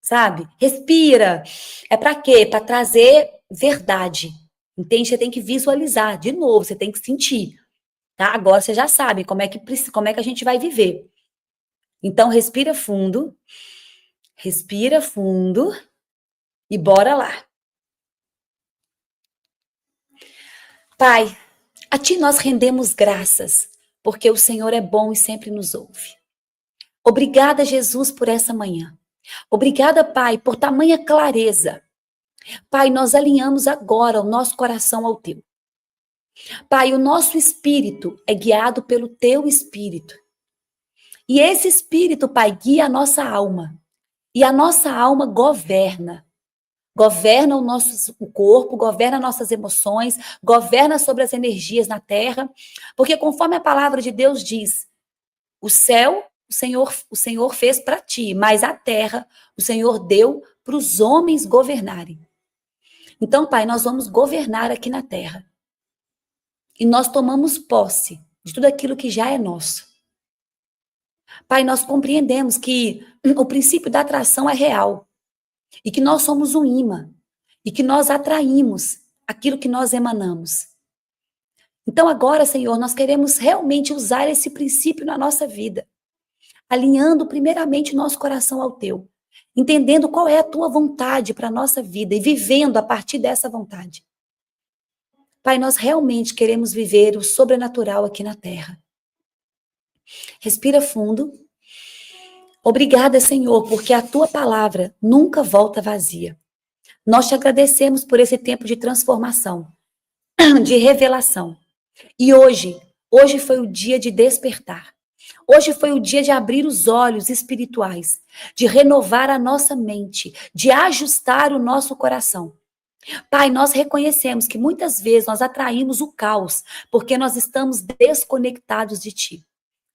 sabe? Respira. É para quê? Para trazer verdade. Entende? Você tem que visualizar de novo, você tem que sentir, tá? Agora você já sabe como é que a gente vai viver. Então, respira fundo e bora lá. Pai, a Ti nós rendemos graças, porque o Senhor é bom e sempre nos ouve. Obrigada, Jesus, por essa manhã. Obrigada, Pai, por tamanha clareza. Pai, nós alinhamos agora o nosso coração ao Teu. Pai, o nosso espírito é guiado pelo Teu Espírito. E esse Espírito, Pai, guia a nossa alma. E a nossa alma governa. Governa o corpo, governa nossas emoções, governa sobre as energias na terra, porque conforme a palavra de Deus diz, o céu o Senhor fez para ti, mas a terra o Senhor deu para os homens governarem. Então, Pai, nós vamos governar aqui na terra. E nós tomamos posse de tudo aquilo que já é nosso. Pai, nós compreendemos que o princípio da atração é real. E que nós somos um imã. E que nós atraímos aquilo que nós emanamos. Então agora, Senhor, nós queremos realmente usar esse princípio na nossa vida. Alinhando primeiramente nosso coração ao Teu. Entendendo qual é a Tua vontade para a nossa vida e vivendo a partir dessa vontade. Pai, nós realmente queremos viver o sobrenatural aqui na terra. Respira fundo. Obrigada, Senhor, porque a Tua palavra nunca volta vazia. Nós te agradecemos por esse tempo de transformação, de revelação. E hoje, Hoje foi o dia de despertar. Hoje foi o dia de abrir os olhos espirituais, de renovar a nossa mente, de ajustar o nosso coração. Pai, nós reconhecemos que muitas vezes nós atraímos o caos porque nós estamos desconectados de Ti.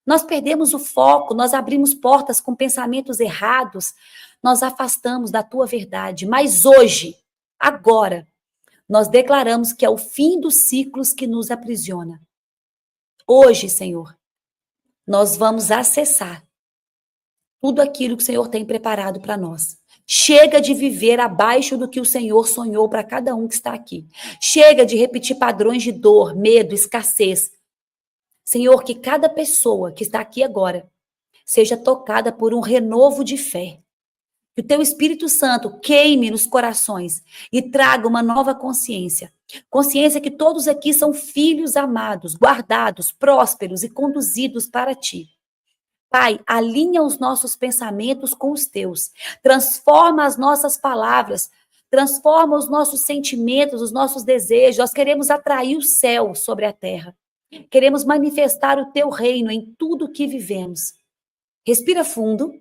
Nós perdemos o foco, nós abrimos portas com pensamentos errados, nós afastamos da Tua verdade. Mas hoje, agora, nós declaramos que é o fim dos ciclos que nos aprisiona. Hoje, Senhor, nós vamos acessar tudo aquilo que o Senhor tem preparado para nós. Chega de viver abaixo do que o Senhor sonhou para cada um que está aqui. Chega de repetir padrões de dor, medo, escassez. Senhor, que cada pessoa que está aqui agora seja tocada por um renovo de fé. Que o Teu Espírito Santo queime nos corações e traga uma nova consciência. Consciência que todos aqui são filhos amados, guardados, prósperos e conduzidos para Ti. Pai, alinha os nossos pensamentos com os Teus. Transforma as nossas palavras. Transforma os nossos sentimentos, os nossos desejos. Nós queremos atrair o céu sobre a terra. Queremos manifestar o Teu reino em tudo que vivemos. Respira fundo.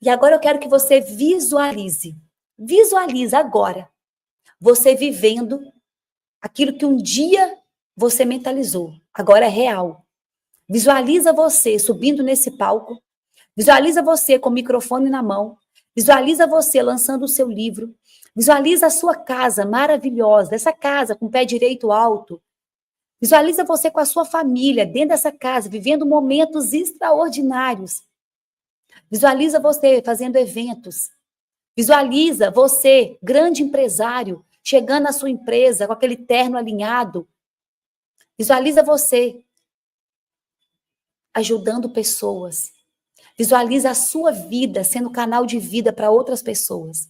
E agora eu quero que você visualize. Visualize agora. Você vivendo aquilo que um dia você mentalizou. Agora é real. Visualiza você subindo nesse palco. Visualiza você com o microfone na mão. Visualiza você lançando o seu livro. Visualiza a sua casa maravilhosa. Essa casa com o pé direito alto. Visualiza você com a sua família dentro dessa casa, vivendo momentos extraordinários. Visualiza você fazendo eventos. Visualiza você, grande empresário, chegando na sua empresa com aquele terno alinhado. Visualiza você ajudando pessoas. Visualiza a sua vida sendo canal de vida para outras pessoas.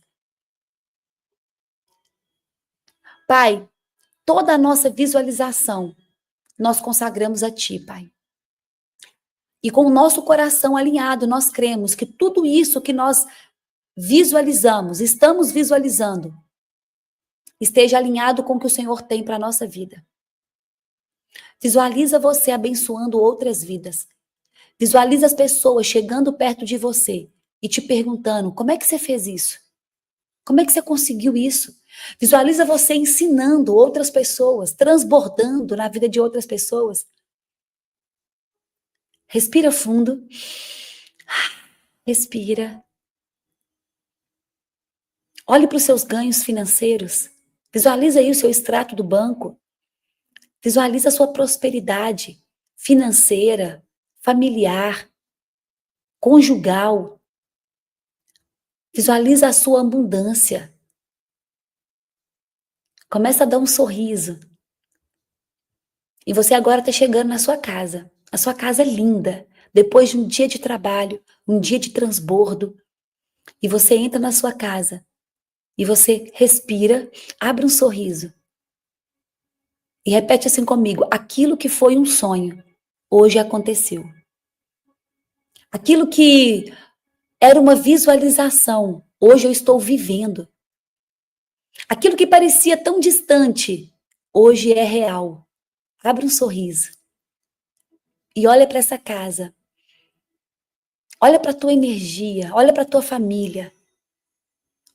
Pai, toda a nossa visualização nós consagramos a Ti, Pai. E com o nosso coração alinhado, nós cremos que tudo isso que nós visualizamos, estamos visualizando, esteja alinhado com o que o Senhor tem para a nossa vida. Visualiza você abençoando outras vidas. Visualiza as pessoas chegando perto de você e te perguntando, como é que você fez isso? Como é que você conseguiu isso? Visualiza você ensinando outras pessoas, transbordando na vida de outras pessoas. Respira fundo. Respira. Olhe para os seus ganhos financeiros. Visualiza aí o seu extrato do banco. Visualiza a sua prosperidade financeira, familiar, conjugal. Visualiza a sua abundância. Começa a dar um sorriso. E você agora está chegando na sua casa. A sua casa é linda. Depois de um dia de trabalho, um dia de transbordo. E você entra na sua casa. E você respira, abre um sorriso. E repete assim comigo. Aquilo que foi um sonho, hoje aconteceu. Aquilo que era uma visualização, hoje eu estou vivendo. Aquilo que parecia tão distante, hoje é real. Abre um sorriso. E olha para essa casa. Olha para a tua energia, olha para a tua família.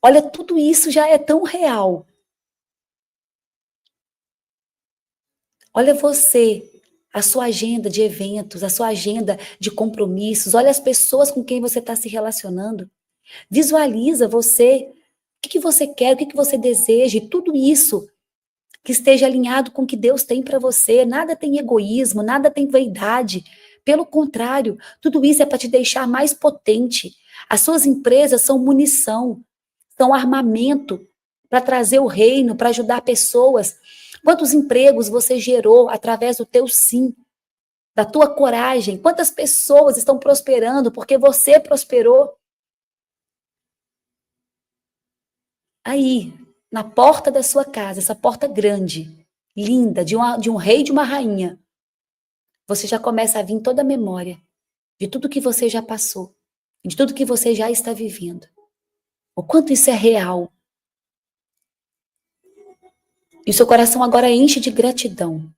Olha, tudo isso já é tão real. Olha você, a sua agenda de eventos, a sua agenda de compromissos. Olha as pessoas com quem você está se relacionando. Visualiza você, o que você quer, o que você deseja, e tudo isso que esteja alinhado com o que Deus tem para você. Nada tem egoísmo, nada tem vaidade. Pelo contrário, tudo isso é para te deixar mais potente. As suas empresas são munição, são armamento para trazer o reino, para ajudar pessoas. Quantos empregos você gerou através do teu sim, da tua coragem? Quantas pessoas estão prosperando porque você prosperou? Aí, na porta da sua casa, essa porta grande, linda, de um rei e de uma rainha, você já começa a vir toda a memória de tudo que você já passou, de tudo que você já está vivendo. O quanto isso é real. E o seu coração agora enche de gratidão.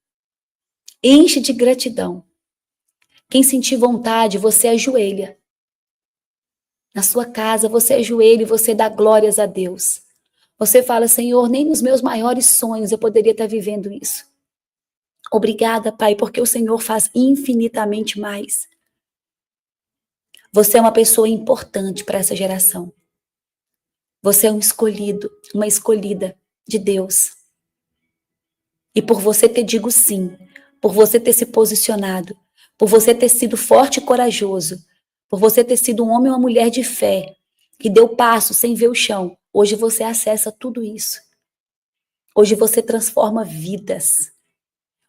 Enche de gratidão. Quem sentir vontade, você ajoelha. Na sua casa, você ajoelha e você dá glórias a Deus. Você fala, Senhor, nem nos meus maiores sonhos eu poderia estar vivendo isso. Obrigada, Pai, porque o Senhor faz infinitamente mais. Você é uma pessoa importante para essa geração. Você é um escolhido, uma escolhida de Deus. E por você ter digo sim, por você ter se posicionado, por você ter sido forte e corajoso, por você ter sido um homem ou uma mulher de fé, que deu passo sem ver o chão, hoje você acessa tudo isso. Hoje você transforma vidas.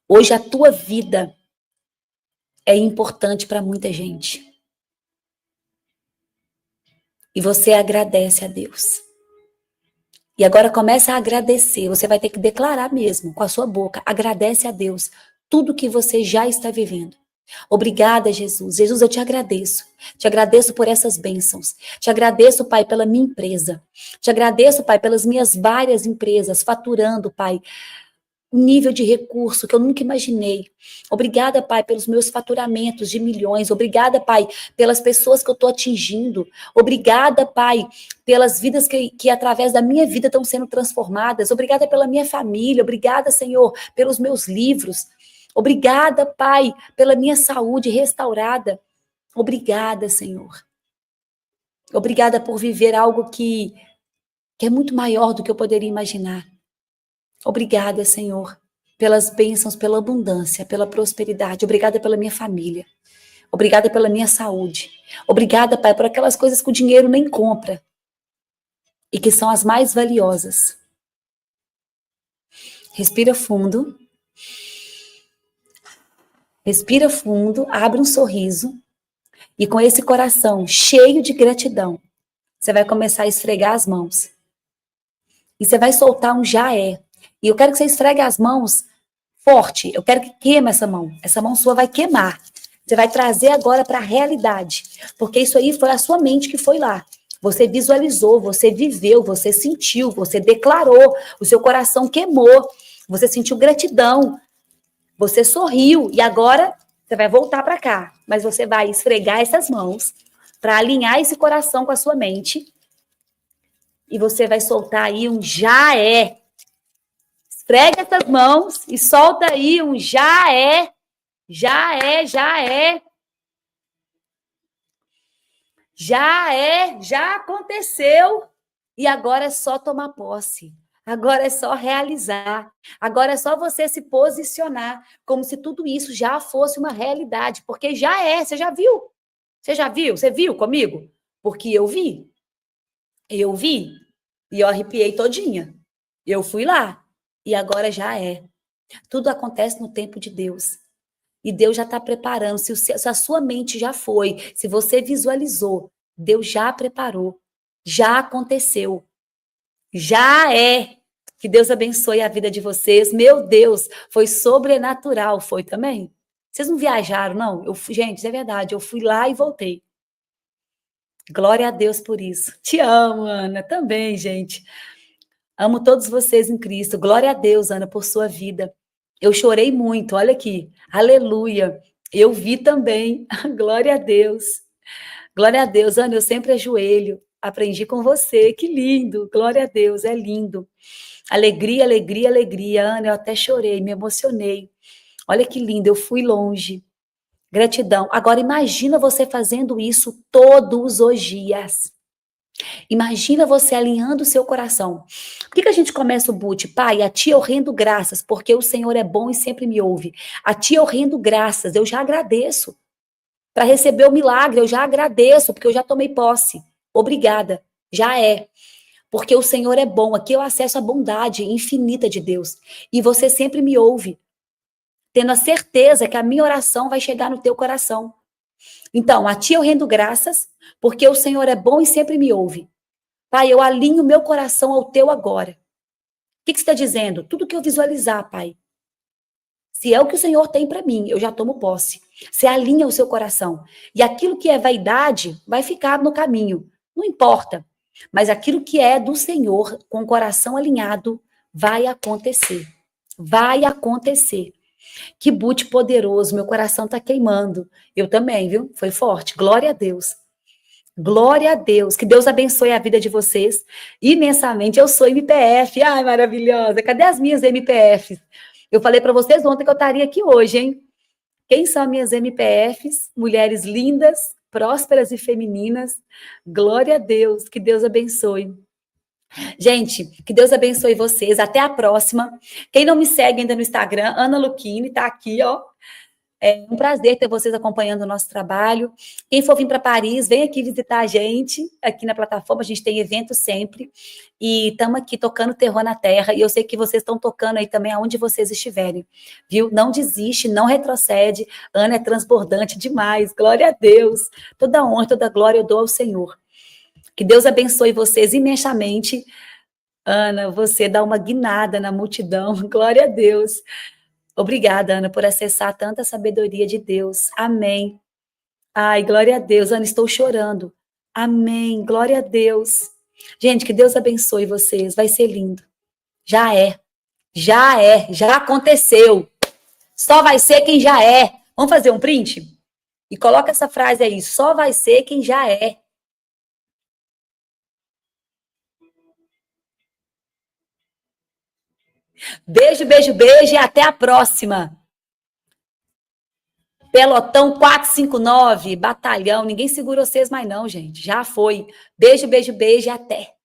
Hoje a tua vida é importante para muita gente. E você agradece a Deus. E agora começa a agradecer. Você vai ter que declarar mesmo, com a sua boca. Agradece a Deus tudo que você já está vivendo. Obrigada, Jesus. Jesus, eu te agradeço. Te agradeço por essas bênçãos. Te agradeço, Pai, pela minha empresa. Te agradeço, Pai, pelas minhas várias empresas, faturando, Pai, um nível de recurso que eu nunca imaginei. Obrigada, Pai, pelos meus faturamentos de milhões. Obrigada, Pai, pelas pessoas que eu estou atingindo. Obrigada, Pai, pelas vidas que através da minha vida estão sendo transformadas. Obrigada pela minha família. Obrigada, Senhor, pelos meus livros. Obrigada, Pai, pela minha saúde restaurada. Obrigada, Senhor. Obrigada por viver algo que é muito maior do que eu poderia imaginar. Obrigada, Senhor, pelas bênçãos, pela abundância, pela prosperidade. Obrigada pela minha família. Obrigada pela minha saúde. Obrigada, Pai, por aquelas coisas que o dinheiro nem compra e que são as mais valiosas. Respira fundo. Respira fundo, abre um sorriso e com esse coração cheio de gratidão, você vai começar a esfregar as mãos. E você vai soltar um já é. E eu quero que você esfregue as mãos forte. Eu quero que queime essa mão. Essa mão sua vai queimar. Você vai trazer agora para a realidade. Porque isso aí foi a sua mente que foi lá. Você visualizou, você viveu, você sentiu, você declarou. O seu coração queimou. Você sentiu gratidão. Você sorriu. E agora você vai voltar para cá. Mas você vai esfregar essas mãos para alinhar esse coração com a sua mente. E você vai soltar aí um já é. Esfrega essas mãos e solta aí um já é. Já é, já é. Já é, já aconteceu. E agora é só tomar posse. Agora é só realizar. Agora é só você se posicionar como se tudo isso já fosse uma realidade. Porque já é, você já viu? Você já viu? Você viu comigo? Porque eu vi. Eu vi. E eu arrepiei todinha. Eu fui lá. E agora já é. Tudo acontece no tempo de Deus. E Deus já está preparando. Se a sua mente já foi, se você visualizou, Deus já preparou. Já aconteceu. Já é. Que Deus abençoe a vida de vocês. Meu Deus, foi sobrenatural. Foi também? Vocês não viajaram, não? Gente, isso é verdade. Eu fui lá e voltei. Glória a Deus por isso. Te amo, Ana. Também, gente. Amo todos vocês em Cristo. Glória a Deus, Ana, por sua vida. Eu chorei muito, olha aqui. Aleluia. Eu vi também. Glória a Deus. Glória a Deus, Ana, eu sempre ajoelho. Aprendi com você. Que lindo. Glória a Deus, é lindo. Alegria, alegria, alegria. Ana, eu até chorei, me emocionei. Olha que lindo, eu fui longe. Gratidão. Agora imagina você fazendo isso todos os dias. Imagina você alinhando o seu coração. Por que a gente começa o boot? Pai, a ti eu rendo graças, porque o Senhor é bom e sempre me ouve. A ti eu rendo graças, eu já agradeço. Para receber o milagre, eu já agradeço, porque eu já tomei posse. Obrigada, já é. Porque o Senhor é bom, aqui eu acesso a bondade infinita de Deus. E você sempre me ouve, tendo a certeza que a minha oração vai chegar no teu coração. Então, a ti eu rendo graças, porque o Senhor é bom e sempre me ouve. Pai, eu alinho o meu coração ao teu agora. O que você está dizendo? Tudo que eu visualizar, Pai. Se é o que o Senhor tem para mim, eu já tomo posse. Você alinha o seu coração. E aquilo que é vaidade vai ficar no caminho. Não importa. Mas aquilo que é do Senhor, com o coração alinhado, vai acontecer. Vai acontecer. Que boot poderoso, meu coração tá queimando. Eu também, viu? Foi forte. Glória a Deus. Glória a Deus. Que Deus abençoe a vida de vocês imensamente. Eu sou MPF. Ai, maravilhosa. Cadê as minhas MPFs? Eu falei para vocês ontem que eu estaria aqui hoje, hein? Quem são minhas MPFs? Mulheres lindas, prósperas e femininas. Glória a Deus. Que Deus abençoe. Gente, que Deus abençoe vocês. Até a próxima. Quem não me segue ainda no Instagram, Ana Luquini, tá aqui, ó. É um prazer ter vocês acompanhando o nosso trabalho. Quem for vir para Paris, vem aqui visitar a gente, aqui na plataforma, a gente tem evento sempre, e estamos aqui tocando terror na terra, e eu sei que vocês estão tocando aí também aonde vocês estiverem, viu? Não desiste, não retrocede, Ana é transbordante demais, glória a Deus, toda honra, toda glória eu dou ao Senhor. Que Deus abençoe vocês imensamente. Ana, você dá uma guinada na multidão, glória a Deus. Obrigada, Ana, por acessar tanta sabedoria de Deus. Amém. Ai, glória a Deus. Ana, estou chorando. Amém. Glória a Deus. Gente, que Deus abençoe vocês. Vai ser lindo. Já é. Já é. Já aconteceu. Só vai ser quem já é. Vamos fazer um print? E coloca essa frase aí. Só vai ser quem já é. Beijo, beijo, beijo e até a próxima. Pelotão 459, batalhão. Ninguém segura vocês mais não, gente. Já foi. Beijo, beijo, beijo e até.